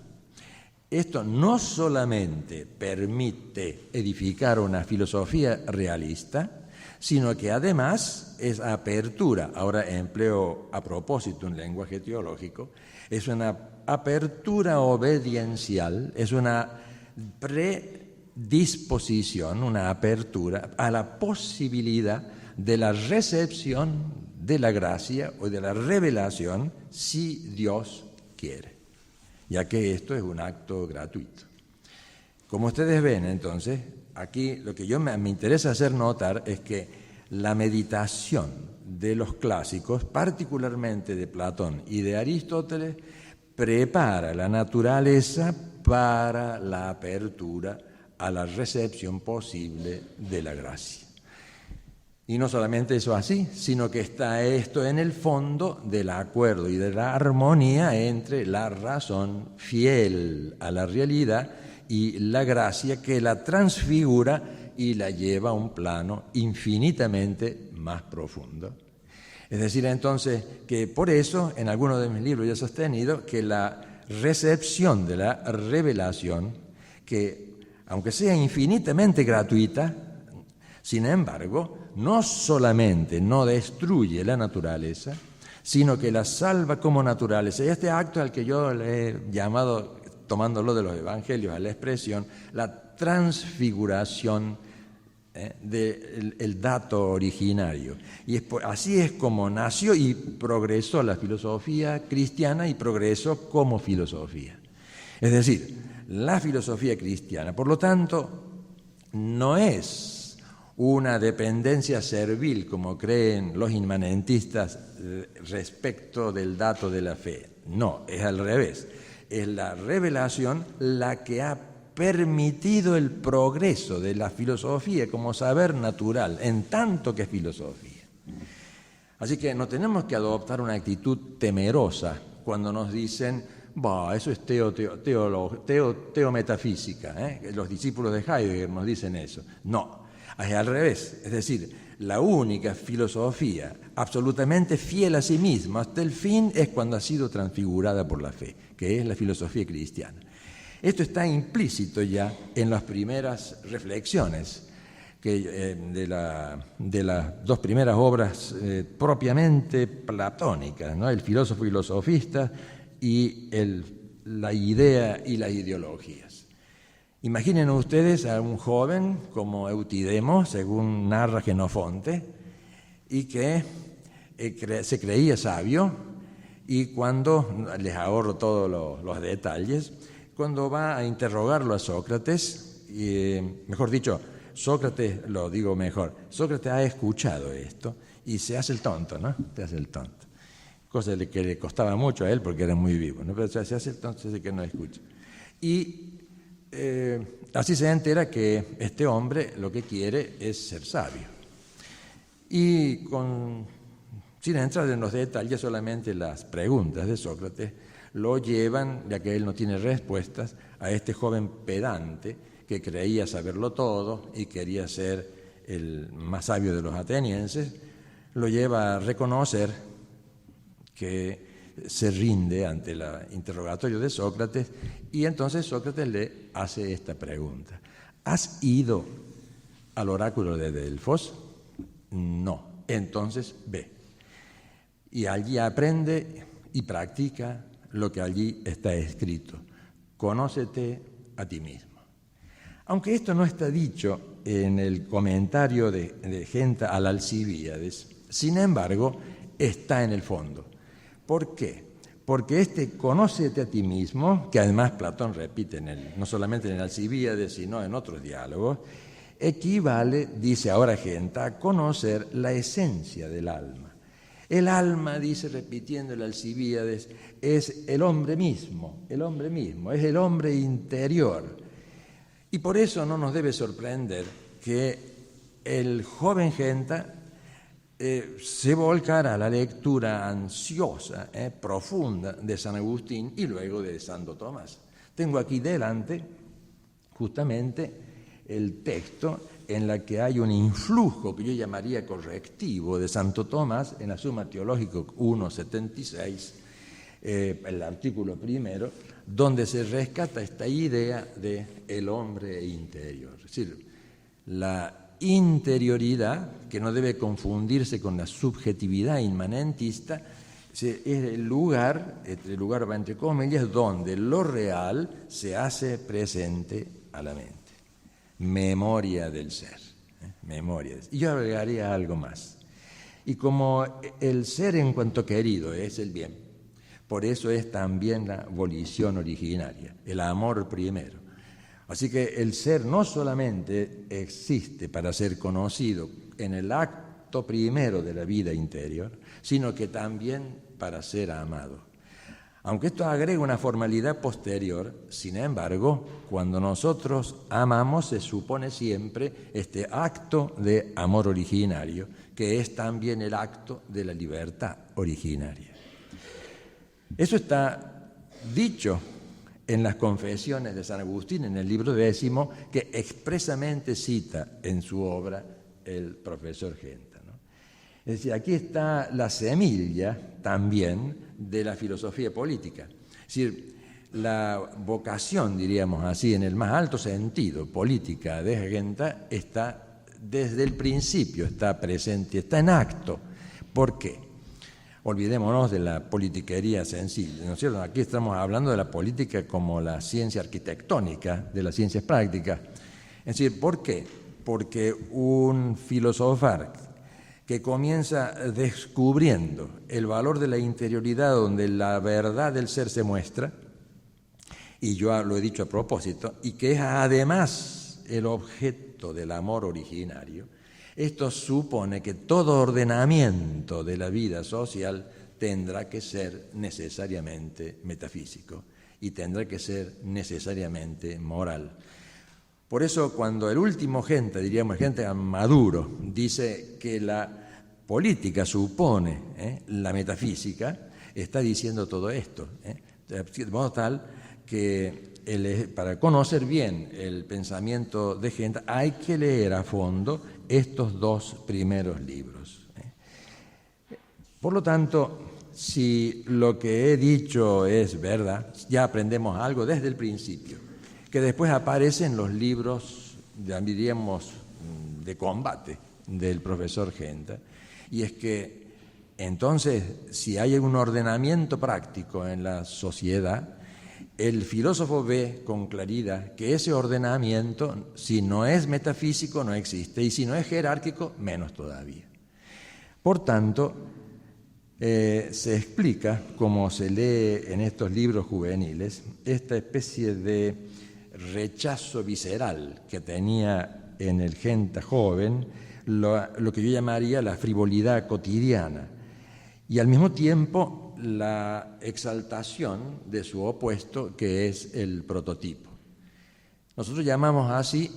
Esto no solamente permite edificar una filosofía realista, sino que además es apertura, ahora empleo a propósito un lenguaje teológico, es una apertura obediencial, es una predisposición, una apertura a la posibilidad de la recepción de la gracia o de la revelación si Dios quiere, ya que esto es un acto gratuito. Como ustedes ven, entonces, aquí lo que me interesa hacer notar es que la meditación de los clásicos, particularmente de Platón y de Aristóteles, prepara la naturaleza para la apertura a la recepción posible de la gracia. Y no solamente eso así, sino que está esto en el fondo del acuerdo y de la armonía entre la razón fiel a la realidad y la gracia que la transfigura y la lleva a un plano infinitamente más profundo. Es decir, entonces, que por eso en algunos de mis libros yo he sostenido que la recepción de la revelación, que aunque sea infinitamente gratuita, sin embargo, no solamente no destruye la naturaleza, sino que la salva como naturaleza. Y este acto al que yo le he llamado, tomándolo de los evangelios, a la expresión, la transfiguración del dato originario. Y así es como nació y progresó la filosofía cristiana y progresó como filosofía. Es decir, la filosofía cristiana, por lo tanto, no es una dependencia servil, como creen los inmanentistas respecto del dato de la fe. No, es al revés. Es la revelación la que ha permitido el progreso de la filosofía como saber natural, en tanto que es filosofía. Así que no tenemos que adoptar una actitud temerosa cuando nos dicen, eso es teometafísica, los discípulos de Heidegger nos dicen eso. No. Es al revés, es decir, la única filosofía absolutamente fiel a sí misma hasta el fin es cuando ha sido transfigurada por la fe, que es la filosofía cristiana. Esto está implícito ya en las primeras reflexiones de las dos primeras obras propiamente platónicas, ¿no? El filósofo y los sofistas y la idea y las ideologías. Imaginen ustedes a un joven como Eutidemo, según narra Genofonte, y que se creía sabio, y cuando, les ahorro todos los detalles, cuando va a interrogarlo a Sócrates, mejor dicho, Sócrates ha escuchado esto y se hace el tonto, ¿no? Se hace el tonto. Cosa que le costaba mucho a él porque era muy vivo, ¿no? Pero se hace el tonto, así que no escucha. Y así se entera que este hombre lo que quiere es ser sabio. Y sin entrar en los detalles, solamente las preguntas de Sócrates lo llevan, ya que él no tiene respuestas, a este joven pedante que creía saberlo todo y quería ser el más sabio de los atenienses, lo lleva a reconocer que se rinde ante el interrogatorio de Sócrates y entonces Sócrates le hace esta pregunta. ¿Has ido al oráculo de Delfos? No. Entonces ve. Y allí aprende y practica lo que allí está escrito. Conócete a ti mismo. Aunque esto no está dicho en el comentario de Genta al Alcibíades, sin embargo, está en el fondo. ¿Por qué? Porque este conócete a ti mismo, que además Platón repite no solamente en el Alcibíades, sino en otros diálogos, equivale, dice ahora Genta, a conocer la esencia del alma. El alma, dice repitiendo el Alcibíades, es el hombre mismo, es el hombre interior. Y por eso no nos debe sorprender que el joven Genta se volcará a la lectura ansiosa, profunda de San Agustín y luego de Santo Tomás. Tengo aquí delante justamente el texto en la que hay un influjo que yo llamaría correctivo de Santo Tomás en la Summa Theologica 1.76, el artículo primero, donde se rescata esta idea de el hombre interior. Es decir, la interioridad, que no debe confundirse con la subjetividad inmanentista, es el lugar va entre comillas, donde lo real se hace presente a la mente. Memoria del ser. Memoria. Y yo agregaría algo más. Y como el ser en cuanto querido es el bien, por eso es también la volición originaria, el amor primero. Así que el ser no solamente existe para ser conocido en el acto primero de la vida interior, sino que también para ser amado. Aunque esto agrega una formalidad posterior, sin embargo, cuando nosotros amamos se supone siempre este acto de amor originario, que es también el acto de la libertad originaria. Eso está dicho en las Confesiones de San Agustín, en el libro 10, que expresamente cita en su obra el profesor Genta, ¿no? Es decir, aquí está la semilla también de la filosofía política. Es decir, la vocación, diríamos así, en el más alto sentido, política de Genta, está desde el principio, está presente, está en acto. ¿Por qué? Olvidémonos de la politiquería sencilla, ¿no es cierto? Aquí estamos hablando de la política como la ciencia arquitectónica, de las ciencias prácticas. Es decir, ¿por qué? Porque un filosofar que comienza descubriendo el valor de la interioridad donde la verdad del ser se muestra, y yo lo he dicho a propósito, y que es además el objeto del amor originario, esto supone que todo ordenamiento de la vida social tendrá que ser necesariamente metafísico y tendrá que ser necesariamente moral. Por eso cuando el último Genta, diríamos Genta maduro, dice que la política supone la metafísica, está diciendo todo esto, de modo tal que para conocer bien el pensamiento de Genta hay que leer a fondo estos dos primeros libros. Por lo tanto, si lo que he dicho es verdad, ya aprendemos algo desde el principio, que después aparecen los libros, diríamos, de combate del profesor Genta, y es que entonces, si hay un ordenamiento práctico en la sociedad, el filósofo ve con claridad que ese ordenamiento, si no es metafísico, no existe, y si no es jerárquico, menos todavía. Por tanto, se explica, como se lee en estos libros juveniles, esta especie de rechazo visceral que tenía en el Genta joven, lo que yo llamaría la frivolidad cotidiana, y al mismo tiempo la exaltación de su opuesto, que es el prototipo. Nosotros llamamos así,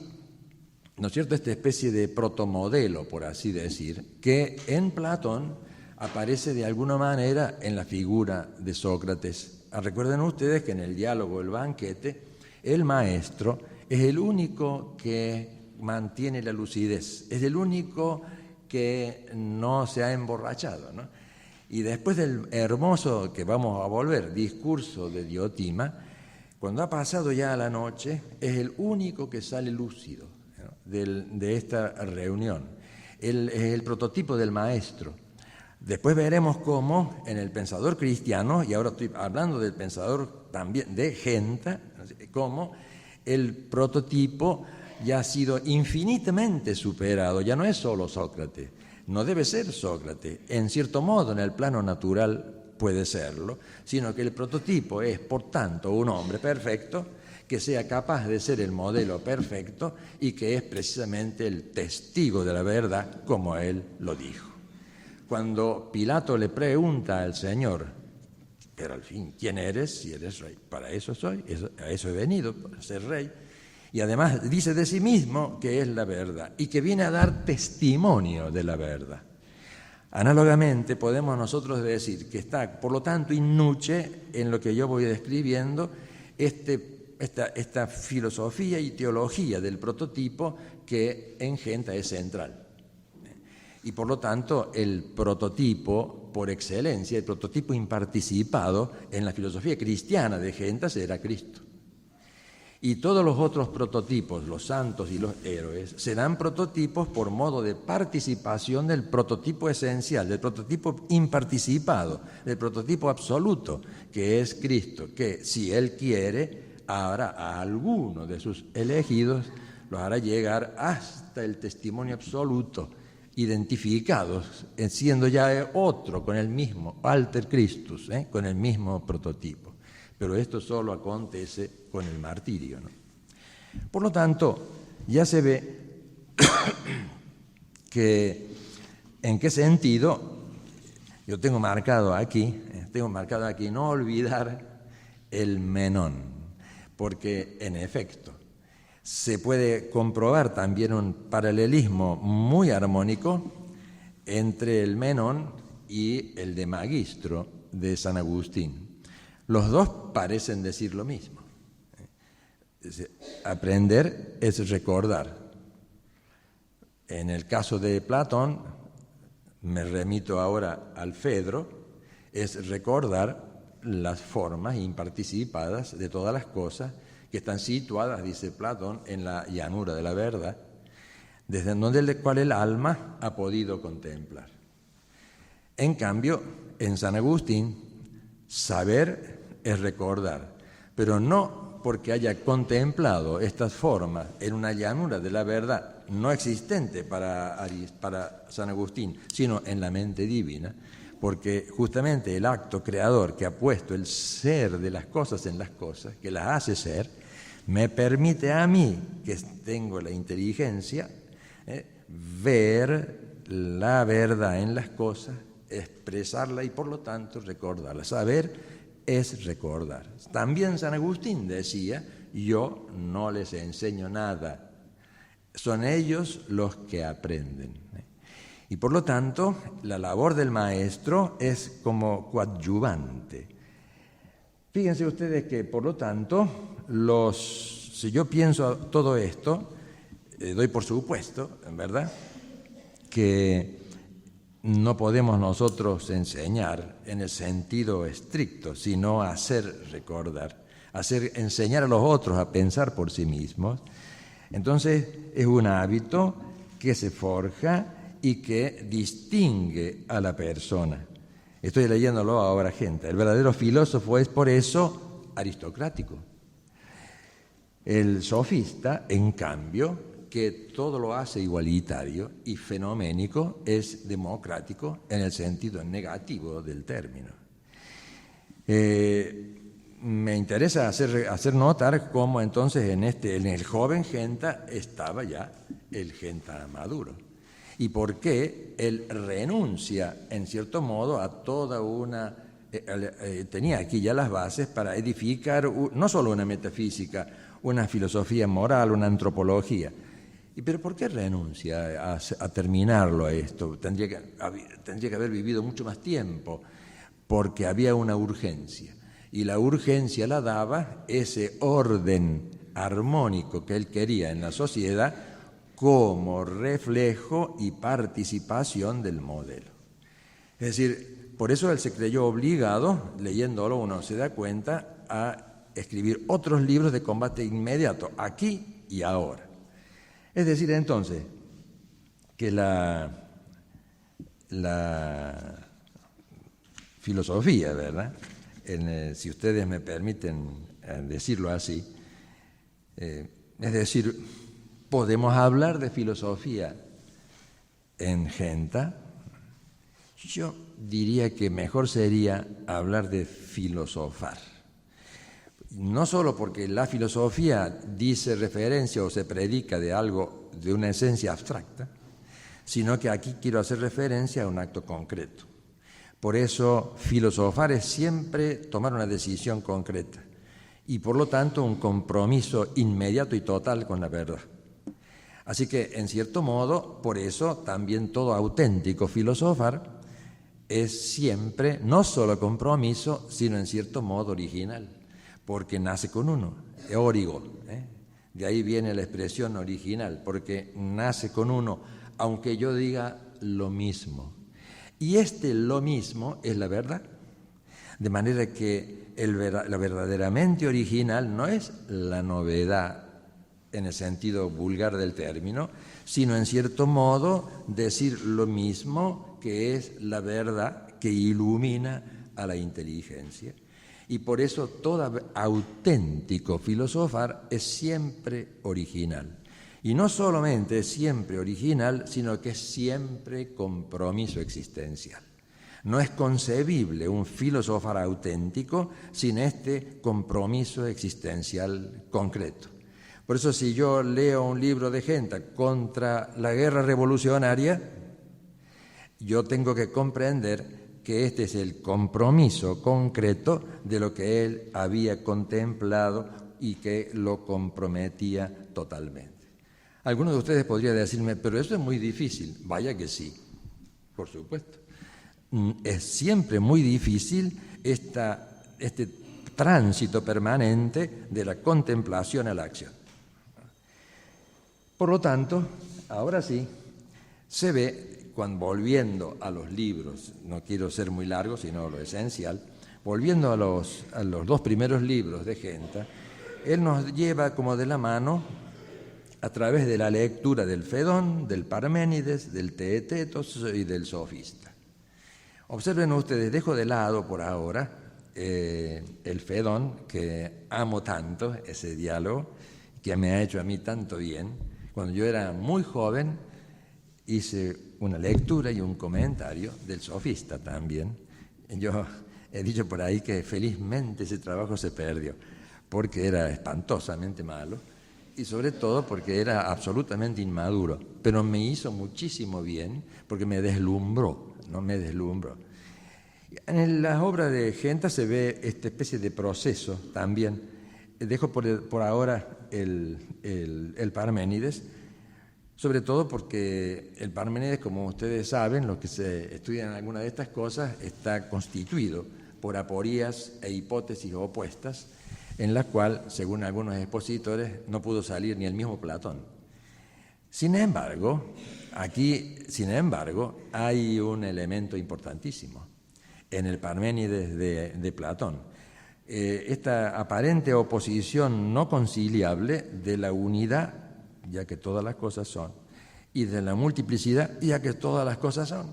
¿no es cierto?, esta especie de protomodelo, por así decir, que en Platón aparece de alguna manera en la figura de Sócrates. Recuerden ustedes que en el diálogo El banquete, el maestro es el único que mantiene la lucidez, es el único que no se ha emborrachado, ¿no? Y después del hermoso, que vamos a volver, discurso de Diotima, cuando ha pasado ya la noche, es el único que sale lúcido, ¿no?, de esta reunión. Él es el prototipo del maestro. Después veremos cómo en el pensador cristiano, y ahora estoy hablando del pensador también de Genta, cómo el prototipo ya ha sido infinitamente superado, ya no es solo Sócrates. No debe ser Sócrates, en cierto modo en el plano natural puede serlo, sino que el prototipo es, por tanto, un hombre perfecto que sea capaz de ser el modelo perfecto y que es precisamente el testigo de la verdad, como él lo dijo. Cuando Pilato le pregunta al Señor, pero al fin, ¿quién eres? Si eres rey. Para eso soy, a eso he venido, para ser rey. Y además dice de sí mismo que es la verdad y que viene a dar testimonio de la verdad. Análogamente podemos nosotros decir que está, por lo tanto, in nuce en lo que yo voy describiendo esta filosofía y teología del prototipo que en Genta es central. Y por lo tanto el prototipo por excelencia, el prototipo imparticipado en la filosofía cristiana de Genta será Cristo. Y todos los otros prototipos, los santos y los héroes, serán prototipos por modo de participación del prototipo esencial, del prototipo imparticipado, del prototipo absoluto, que es Cristo, que si Él quiere, hará a alguno de sus elegidos, los hará llegar hasta el testimonio absoluto, identificados, siendo ya otro con el mismo, alter Christus, con el mismo prototipo. Pero esto solo acontece con el martirio, ¿no? Por lo tanto, ya se ve que en qué sentido, yo tengo marcado aquí no olvidar el Menón, porque en efecto se puede comprobar también un paralelismo muy armónico entre el Menón y el de Magistro de San Agustín. Los dos parecen decir lo mismo. Aprender es recordar. En el caso de Platón, me remito ahora al Fedro, es recordar las formas imparticipadas de todas las cosas que están situadas, dice Platón, en la llanura de la verdad, desde donde el cual el alma ha podido contemplar. En cambio, en San Agustín, saber es recordar, pero no porque haya contemplado estas formas en una llanura de la verdad no existente para San Agustín, sino en la mente divina, porque justamente el acto creador que ha puesto el ser de las cosas en las cosas, que las hace ser, me permite a mí, que tengo la inteligencia, ver la verdad en las cosas, expresarla y por lo tanto recordarla. Saber es recordar. También San Agustín decía, yo no les enseño nada, son ellos los que aprenden. Y por lo tanto, la labor del maestro es como coadyuvante. Fíjense ustedes que, por lo tanto, si yo pienso todo esto, doy por supuesto, en verdad, que no podemos nosotros enseñar en el sentido estricto, sino hacer recordar, enseñar a los otros a pensar por sí mismos. Entonces, es un hábito que se forja y que distingue a la persona. Estoy leyéndolo ahora, gente. El verdadero filósofo es por eso aristocrático. El sofista, en cambio, que todo lo hace igualitario y fenoménico, es democrático en el sentido negativo del término. Me interesa hacer notar cómo entonces en el joven Genta estaba ya el Genta maduro. Y por qué él renuncia, en cierto modo, a toda una... tenía aquí ya las bases para edificar no solo una metafísica, una filosofía moral, una antropología. ¿Pero por qué renuncia a terminarlo a esto? Tendría que haber vivido mucho más tiempo, porque había una urgencia. Y la urgencia la daba ese orden armónico que él quería en la sociedad como reflejo y participación del modelo. Es decir, por eso él se creyó obligado, leyéndolo uno se da cuenta, a escribir otros libros de combate inmediato, aquí y ahora. Es decir, entonces, que la filosofía, ¿verdad? Si ustedes me permiten decirlo así, es decir, podemos hablar de filosofía en Genta. Yo diría que mejor sería hablar de filosofar. No solo porque la filosofía dice referencia o se predica de algo, de una esencia abstracta, sino que aquí quiero hacer referencia a un acto concreto. Por eso, filosofar es siempre tomar una decisión concreta. y por lo tanto un compromiso inmediato y total con la verdad. Así que, en cierto modo, por eso también todo auténtico filosofar es siempre no solo compromiso, sino en cierto modo original, porque nace con uno, es origo, De ahí viene la expresión original, porque nace con uno, aunque yo diga lo mismo. Y lo mismo es la verdad. De manera que la verdaderamente original no es la novedad en el sentido vulgar del término, sino en cierto modo decir lo mismo que es la verdad que ilumina a la inteligencia. Y por eso todo auténtico filosofar es siempre original. Y no solamente es siempre original, sino que es siempre compromiso existencial. No es concebible un filosofar auténtico sin este compromiso existencial concreto. Por eso, si yo leo un libro de Genta contra la guerra revolucionaria, yo tengo que comprender que este es el compromiso concreto de lo que él había contemplado y que lo comprometía totalmente. Algunos de ustedes podrían decirme, pero eso es muy difícil. Vaya que sí, por supuesto. Es siempre muy difícil este tránsito permanente de la contemplación a la acción. Por lo tanto, ahora sí, se ve, cuando volviendo a los libros, no quiero ser muy largo, sino lo esencial, volviendo a los dos primeros libros de Genta, él nos lleva como de la mano a través de la lectura del Fedón, del Parménides, del Teetetos y del Sofista. Observen ustedes, dejo de lado por ahora el Fedón, que amo tanto, ese diálogo, que me ha hecho a mí tanto bien. Cuando yo era muy joven, hice una lectura y un comentario del Sofista también. Yo he dicho por ahí que felizmente ese trabajo se perdió, porque era espantosamente malo y sobre todo porque era absolutamente inmaduro, pero me hizo muchísimo bien porque me deslumbró. En las obras de Genta se ve esta especie de proceso también. Dejo por ahora el Parménides, sobre todo porque el Parménides, como ustedes saben, los que se estudian alguna de estas cosas, está constituido por aporías e hipótesis opuestas, en la cual, según algunos expositores, no pudo salir ni el mismo Platón. Sin embargo, hay un elemento importantísimo en el Parménides de Platón. Esta aparente oposición no conciliable de la unidad, ya que todas las cosas son, y de la multiplicidad, ya que todas las cosas son.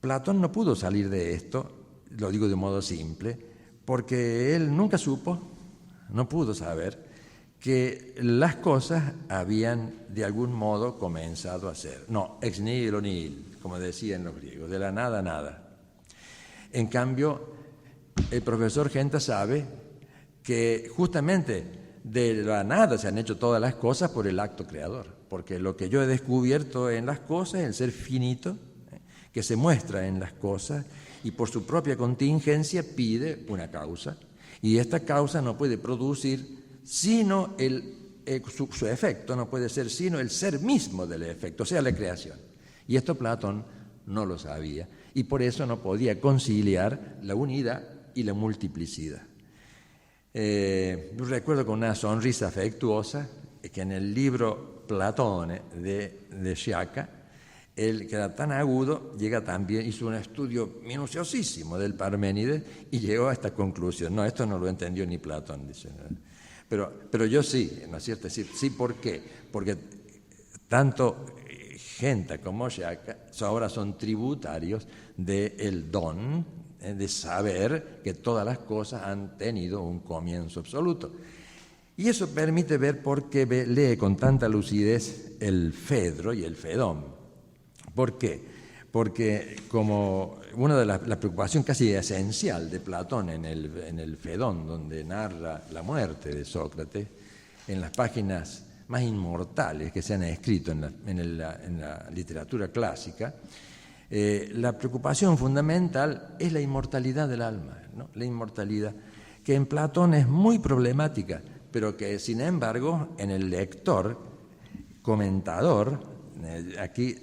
Platón no pudo salir de esto, lo digo de modo simple, porque él nunca no pudo saber que las cosas habían de algún modo comenzado a ser. No, ex nihilo nihil, como decían los griegos, de la nada nada. En cambio, el profesor Genta sabe que justamente de la nada se han hecho todas las cosas por el acto creador, porque lo que yo he descubierto en las cosas es el ser finito, que se muestra en las cosas y por su propia contingencia pide una causa, y esta causa no puede producir sino su efecto, no puede ser sino el ser mismo del efecto, o sea, la creación. Y esto Platón no lo sabía, y por eso no podía conciliar la unidad y la multiplicidad. Yo recuerdo con una sonrisa afectuosa que en el libro Platone de Sciacca, él, que era tan agudo, hizo un estudio minuciosísimo del Parménides y llegó a esta conclusión. No, esto no lo entendió ni Platón, dice. Pero yo sí, ¿no es cierto? Sí, ¿por qué? Porque tanto Genta como Sciacca ahora son tributarios del don, de saber que todas las cosas han tenido un comienzo absoluto. Y eso permite ver por qué lee con tanta lucidez el Fedro y el Fedón. ¿Por qué? Porque como una de la preocupación casi esencial de Platón en el Fedón, donde narra la muerte de Sócrates, en las páginas más inmortales que se han escrito en la literatura clásica, la preocupación fundamental es la inmortalidad del alma, ¿no? La inmortalidad, que en Platón es muy problemática, pero que sin embargo en el lector, comentador, aquí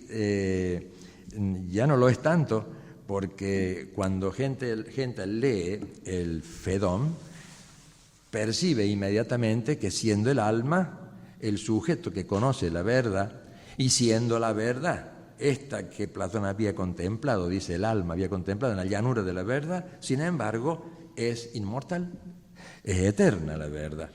ya no lo es tanto, porque cuando gente lee el Fedón, percibe inmediatamente que siendo el alma el sujeto que conoce la verdad, y siendo la verdad esta que Platón había contemplado, dice el alma había contemplado en la llanura de la verdad, sin embargo es inmortal, es eterna la verdad.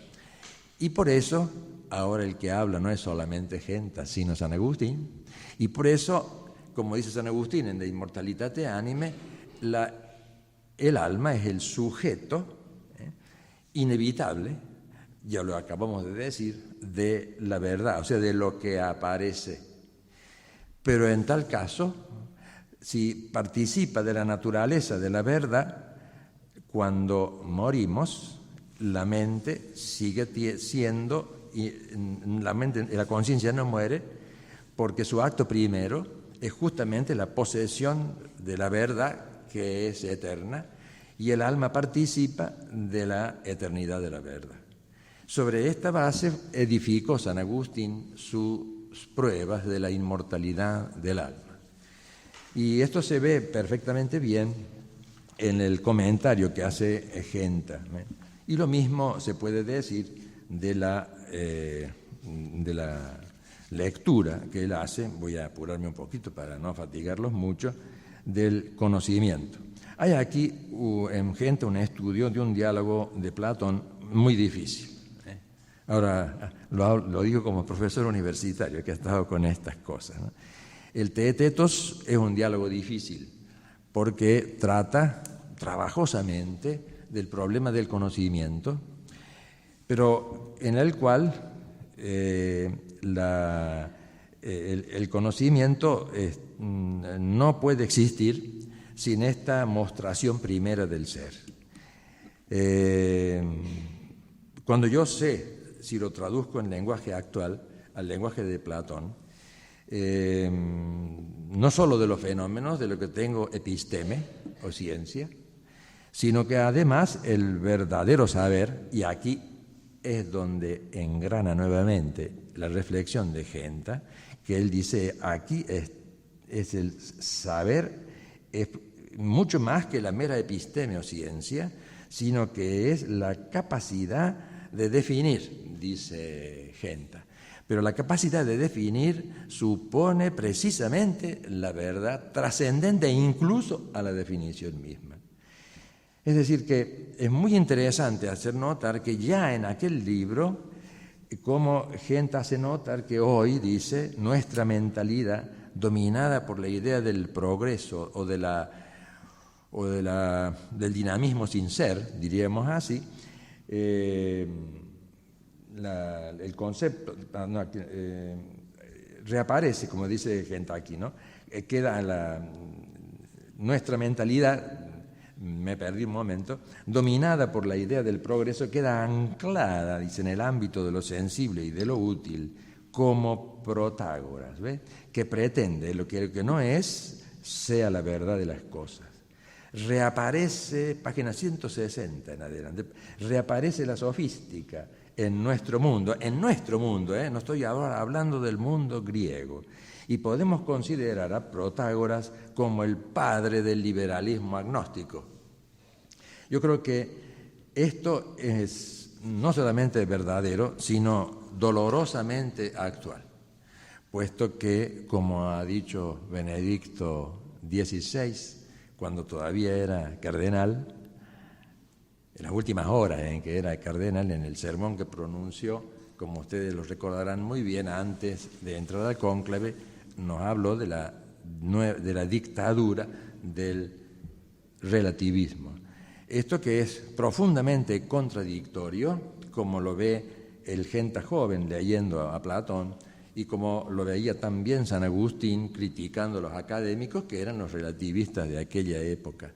Y por eso ahora el que habla no es solamente Genta, sino San Agustín, y por eso, como dice San Agustín en De Immortalitate Anime, el alma es el sujeto inevitable, ya lo acabamos de decir, de la verdad, o sea, de lo que aparece. Pero en tal caso, si participa de la naturaleza de la verdad, cuando morimos, la mente sigue siendo, la conciencia no muere, porque su acto primero es justamente la posesión de la verdad que es eterna, y el alma participa de la eternidad de la verdad. Sobre esta base edificó San Agustín sus pruebas de la inmortalidad del alma. Y esto se ve perfectamente bien en el comentario que hace Genta. Y lo mismo se puede decir de la lectura que él hace, voy a apurarme un poquito para no fatigarlos mucho, del conocimiento. Hay aquí en Genta un estudio de un diálogo de Platón muy difícil. Ahora lo digo como profesor universitario que ha estado con estas cosas, ¿no? El Teetetos es un diálogo difícil porque trata trabajosamente del problema del conocimiento, pero en el cual el conocimiento no puede existir sin esta mostración primera del ser. Cuando yo sé, si lo traduzco en lenguaje actual, al lenguaje de Platón, no solo de los fenómenos, de lo que tengo episteme o ciencia, sino que además el verdadero saber, y aquí es donde engrana nuevamente la reflexión de Genta, que él dice, aquí es el saber, es mucho más que la mera episteme o ciencia, sino que es la capacidad de definir, dice Genta. Pero la capacidad de definir supone precisamente la verdad trascendente incluso a la definición misma. Es decir, que es muy interesante hacer notar que ya en aquel libro, como Genta hace notar que hoy, dice, nuestra mentalidad dominada por la idea del progreso o del dinamismo sin ser, diríamos así, el concepto reaparece, como dice Genta aquí, ¿no? Queda nuestra mentalidad, me perdí un momento, dominada por la idea del progreso, queda anclada, dice, en el ámbito de lo sensible y de lo útil, como Protágoras, ¿ves? Que pretende lo que no es sea la verdad de las cosas. Reaparece, página 160 en adelante, reaparece la sofística en nuestro mundo, no estoy ahora hablando del mundo griego, y podemos considerar a Protágoras como el padre del liberalismo agnóstico. Yo creo que esto es no solamente verdadero, sino dolorosamente actual, puesto que, como ha dicho Benedicto XVI, cuando todavía era cardenal, en las últimas horas en que era cardenal, en el sermón que pronunció, como ustedes lo recordarán muy bien, antes de entrar al cónclave, nos habló de la dictadura del relativismo. Esto que es profundamente contradictorio, como lo ve el Genta joven leyendo a Platón, y como lo veía también San Agustín criticando a los académicos que eran los relativistas de aquella época.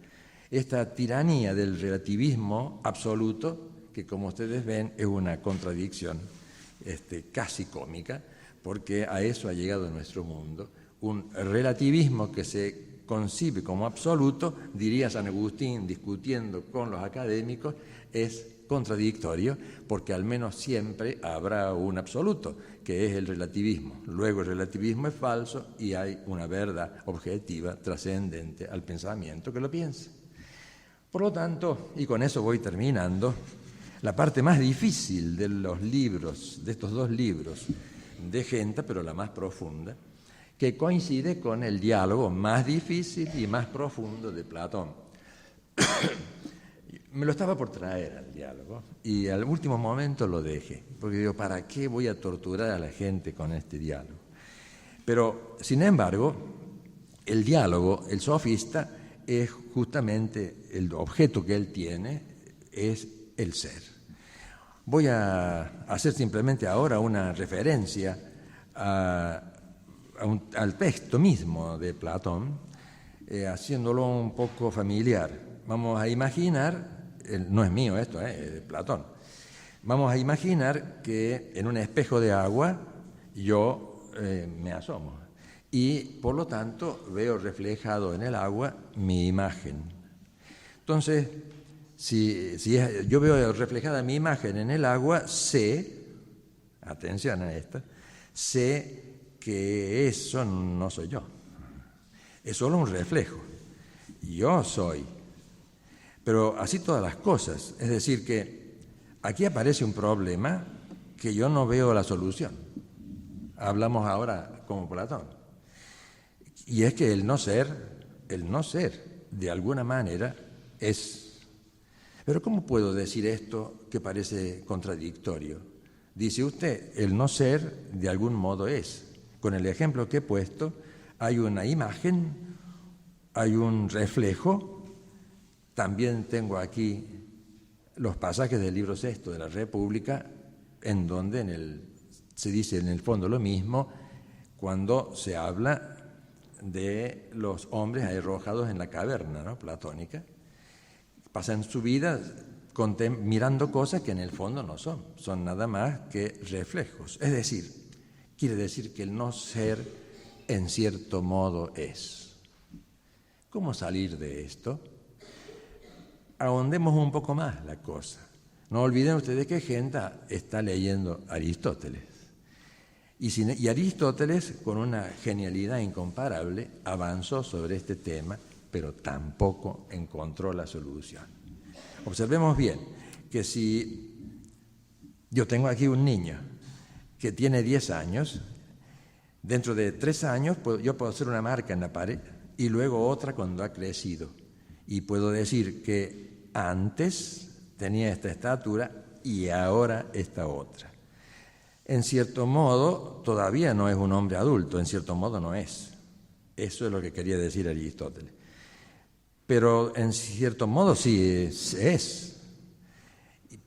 Esta tiranía del relativismo absoluto, que como ustedes ven es una contradicción casi cómica, porque a eso ha llegado nuestro mundo, un relativismo que se concibe como absoluto, diría San Agustín discutiendo con los académicos, es contradictorio, porque al menos siempre habrá un absoluto, que es el relativismo. Luego el relativismo es falso y hay una verdad objetiva trascendente al pensamiento que lo piensa. Por lo tanto, y con eso voy terminando, la parte más difícil de los libros, de estos dos libros de Genta, pero la más profunda, que coincide con el diálogo más difícil y más profundo de Platón. Me lo estaba por traer al diálogo y al último momento lo dejé, porque digo, ¿para qué voy a torturar a la gente con este diálogo? Pero, sin embargo, el diálogo, el sofista, es justamente el objeto que él tiene, es el ser. Voy a hacer simplemente ahora una referencia al texto mismo de Platón, haciéndolo un poco familiar. Vamos a imaginar, no es mío esto, es de Platón. Vamos a imaginar que en un espejo de agua yo me asomo y por lo tanto veo reflejado en el agua mi imagen. Entonces, si yo veo reflejada mi imagen en el agua, sé, atención a esto, sé que eso no soy yo, es solo un reflejo, yo soy. Pero así todas las cosas, es decir que aquí aparece un problema que yo no veo la solución. Hablamos ahora como Platón. Y es que el no ser, de alguna manera, es. Pero ¿cómo puedo decir esto que parece contradictorio? Dice usted, el no ser de algún modo es. Con el ejemplo que he puesto, hay una imagen, hay un reflejo. También tengo aquí los pasajes del libro sexto de la República, en donde se dice en el fondo lo mismo cuando se habla de los hombres arrojados en la caverna, ¿no?, platónica. Pasan su vida mirando cosas que en el fondo no son nada más que reflejos. Es decir, quiere decir que el no ser en cierto modo es. ¿Cómo salir de esto? Ahondemos un poco más la cosa. No olviden ustedes que Genta está leyendo Aristóteles. Y Aristóteles, con una genialidad incomparable, avanzó sobre este tema, pero tampoco encontró la solución. Observemos bien que si yo tengo aquí un niño que tiene 10 años, dentro de 3 años yo puedo hacer una marca en la pared y luego otra cuando ha crecido. Y puedo decir que antes tenía esta estatura y ahora esta otra. En cierto modo, todavía no es un hombre adulto, en cierto modo no es. Eso es lo que quería decir Aristóteles. Pero en cierto modo sí es.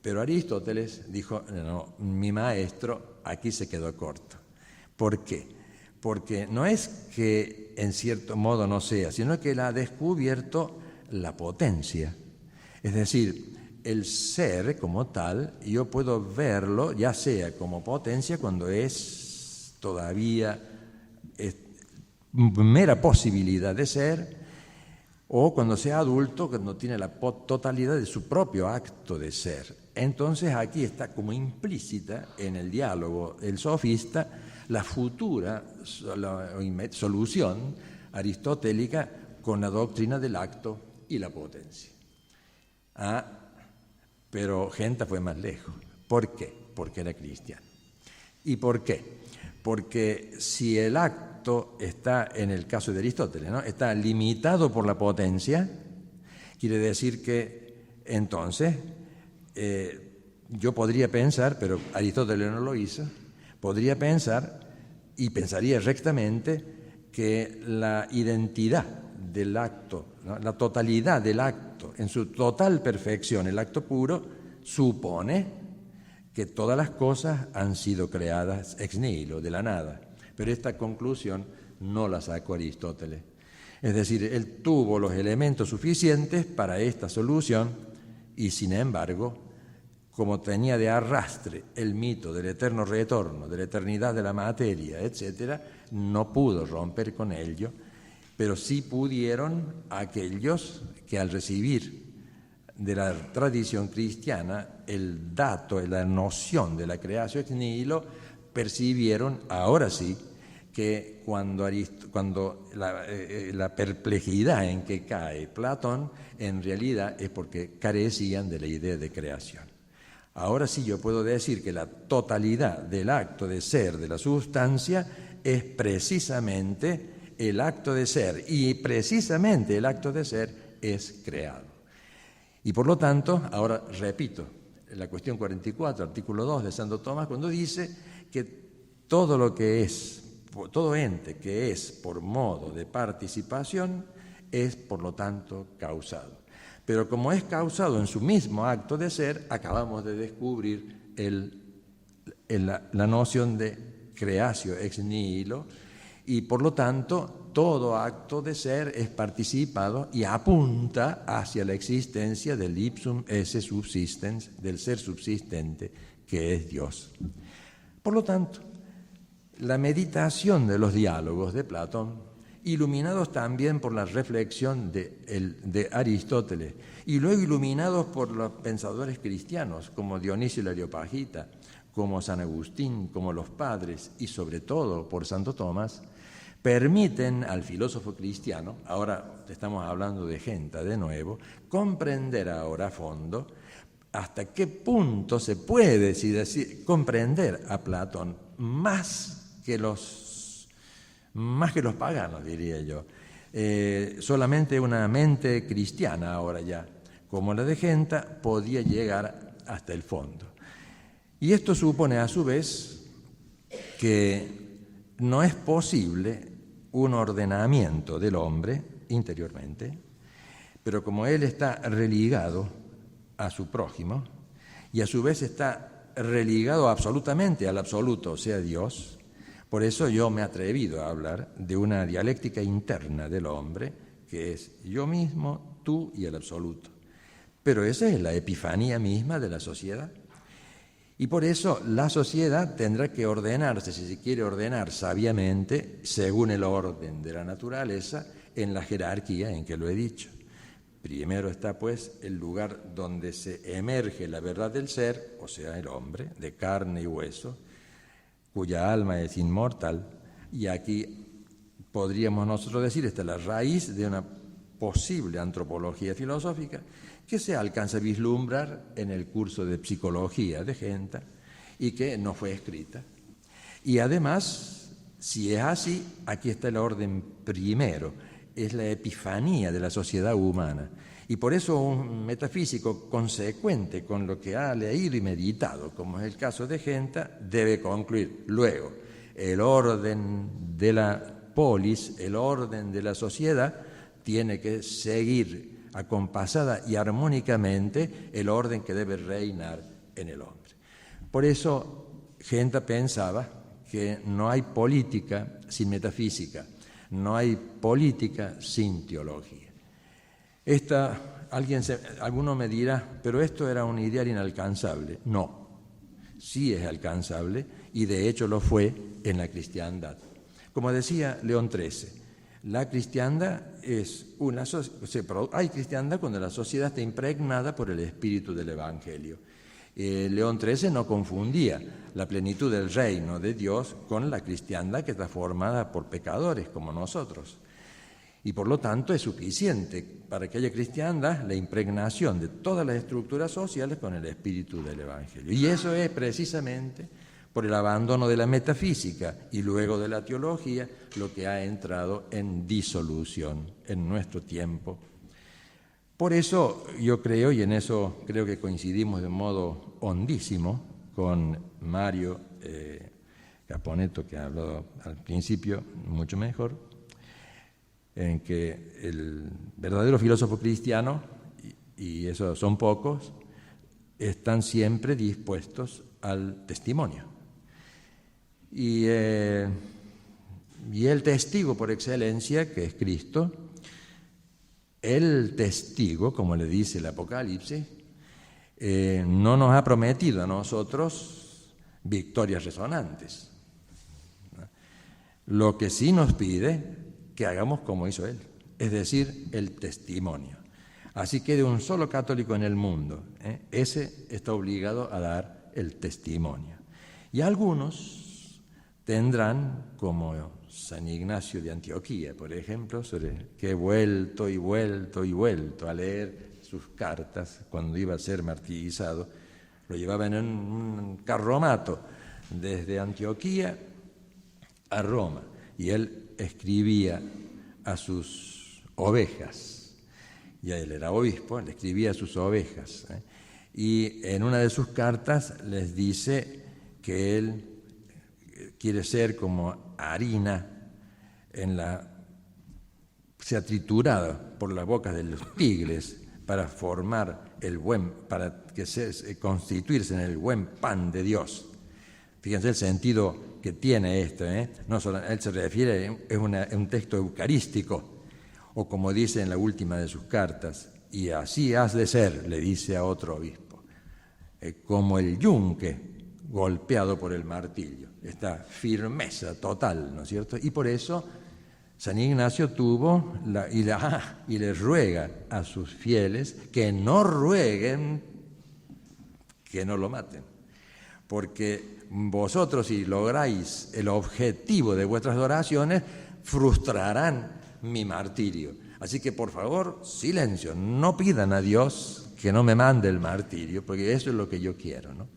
Pero Aristóteles dijo, no, mi maestro aquí se quedó corto. ¿Por qué? Porque no es que en cierto modo no sea, sino que él ha descubierto la potencia. Es decir, el ser como tal, yo puedo verlo ya sea como potencia cuando es todavía mera posibilidad de ser, o cuando sea adulto, cuando tiene la totalidad de su propio acto de ser. Entonces aquí está como implícita en el diálogo el sofista la futura solución aristotélica con la doctrina del acto y la potencia. Pero Genta fue más lejos. ¿Por qué? Porque era cristiano. ¿Y por qué? Porque si el acto está, en el caso de Aristóteles, ¿no?, está limitado por la potencia, quiere decir que entonces yo podría pensar, pero Aristóteles no lo hizo, podría pensar y pensaría rectamente que la identidad del acto, ¿no?, la totalidad del acto, en su total perfección, el acto puro, supone que todas las cosas han sido creadas ex nihilo, de la nada. Pero esta conclusión no la sacó Aristóteles. Es decir, él tuvo los elementos suficientes para esta solución y, sin embargo, como tenía de arrastre el mito del eterno retorno, de la eternidad de la materia, etc., no pudo romper con ello pero sí pudieron aquellos que al recibir de la tradición cristiana el dato, la noción de la creación ex nihilo, percibieron, ahora sí, que cuando la perplejidad en que cae Platón, en realidad es porque carecían de la idea de creación. Ahora sí yo puedo decir que la totalidad del acto de ser de la sustancia es precisamente el acto de ser, y precisamente el acto de ser es creado. Y por lo tanto, ahora repito, la cuestión 44, artículo 2 de Santo Tomás, cuando dice que todo lo que es, todo ente que es por modo de participación es por lo tanto causado. Pero como es causado en su mismo acto de ser, acabamos de descubrir la noción de creatio ex nihilo, y por lo tanto todo acto de ser es participado y apunta hacia la existencia del ipsum esse subsistens, del ser subsistente que es Dios. Por lo tanto, la meditación de los diálogos de Platón, iluminados también por la reflexión de Aristóteles y luego iluminados por los pensadores cristianos como Dionisio el Areopagita, como San Agustín, como los padres y sobre todo por Santo Tomás, permiten al filósofo cristiano, ahora estamos hablando de Genta de nuevo, comprender ahora a fondo hasta qué punto se puede comprender a Platón más que los paganos, diría yo. Solamente una mente cristiana ahora ya, como la de Genta, podía llegar hasta el fondo. Y esto supone a su vez que no es posible un ordenamiento del hombre interiormente, pero como él está religado a su prójimo y a su vez está religado absolutamente al absoluto, o sea, Dios, por eso yo me he atrevido a hablar de una dialéctica interna del hombre que es yo mismo, tú y el absoluto. Pero esa es la epifanía misma de la sociedad. Y por eso la sociedad tendrá que ordenarse, si se quiere ordenar sabiamente, según el orden de la naturaleza, en la jerarquía en que lo he dicho. Primero está pues el lugar donde se emerge la verdad del ser, o sea, el hombre, de carne y hueso, cuya alma es inmortal, y aquí podríamos nosotros decir, esta es la raíz de una posible antropología filosófica, que se alcanza a vislumbrar en el curso de psicología de Genta y que no fue escrita. Y además, si es así, aquí está el orden primero, es la epifanía de la sociedad humana. Y por eso un metafísico consecuente con lo que ha leído y meditado, como es el caso de Genta, debe concluir luego el orden de la polis, el orden de la sociedad, tiene que seguir acompasada y armónicamente el orden que debe reinar en el hombre. Por eso Genta pensaba que no hay política sin metafísica, no hay política sin teología. Alguno me dirá, pero esto era un ideal inalcanzable. No, sí es alcanzable y de hecho lo fue en la cristiandad. Como decía León XIII, la cristiandad hay cristiandad cuando la sociedad está impregnada por el espíritu del Evangelio. León XIII no confundía la plenitud del reino de Dios con la cristiandad que está formada por pecadores como nosotros. Y por lo tanto es suficiente para que haya cristiandad la impregnación de todas las estructuras sociales con el espíritu del Evangelio. Y eso es precisamente por el abandono de la metafísica y luego de la teología, lo que ha entrado en disolución en nuestro tiempo. Por eso yo creo, y en eso creo que coincidimos de modo hondísimo con Mario Caponetto, que ha hablado al principio mucho mejor, en que el verdadero filósofo cristiano, y esos son pocos, están siempre dispuestos al testimonio. Y el testigo por excelencia, que es Cristo, el testigo, como le dice el Apocalipsis, no nos ha prometido a nosotros victorias resonantes. Lo que sí nos pide que hagamos como hizo él, es decir, el testimonio. Así que de un solo católico en el mundo, ese está obligado a dar el testimonio. Y algunos tendrán, como San Ignacio de Antioquía, por ejemplo, que he vuelto y vuelto y vuelto a leer sus cartas cuando iba a ser martirizado. Lo llevaban en un carromato desde Antioquía a Roma, y él escribía a sus ovejas, y él era obispo, le escribía a sus ovejas, y en una de sus cartas les dice que él quiere ser como harina sea triturada por la boca de los tigres para formar para constituirse en el buen pan de Dios. Fíjense el sentido que tiene esto, No solo, él se refiere, es un texto eucarístico, o como dice en la última de sus cartas, y así has de ser, le dice a otro obispo, como el yunque golpeado por el martillo, esta firmeza total, ¿no es cierto? Y por eso San Ignacio y le ruega a sus fieles que no rueguen que no lo maten, porque vosotros, si lográis el objetivo de vuestras oraciones, frustrarán mi martirio. Así que, por favor, silencio, no pidan a Dios que no me mande el martirio, porque eso es lo que yo quiero, ¿no?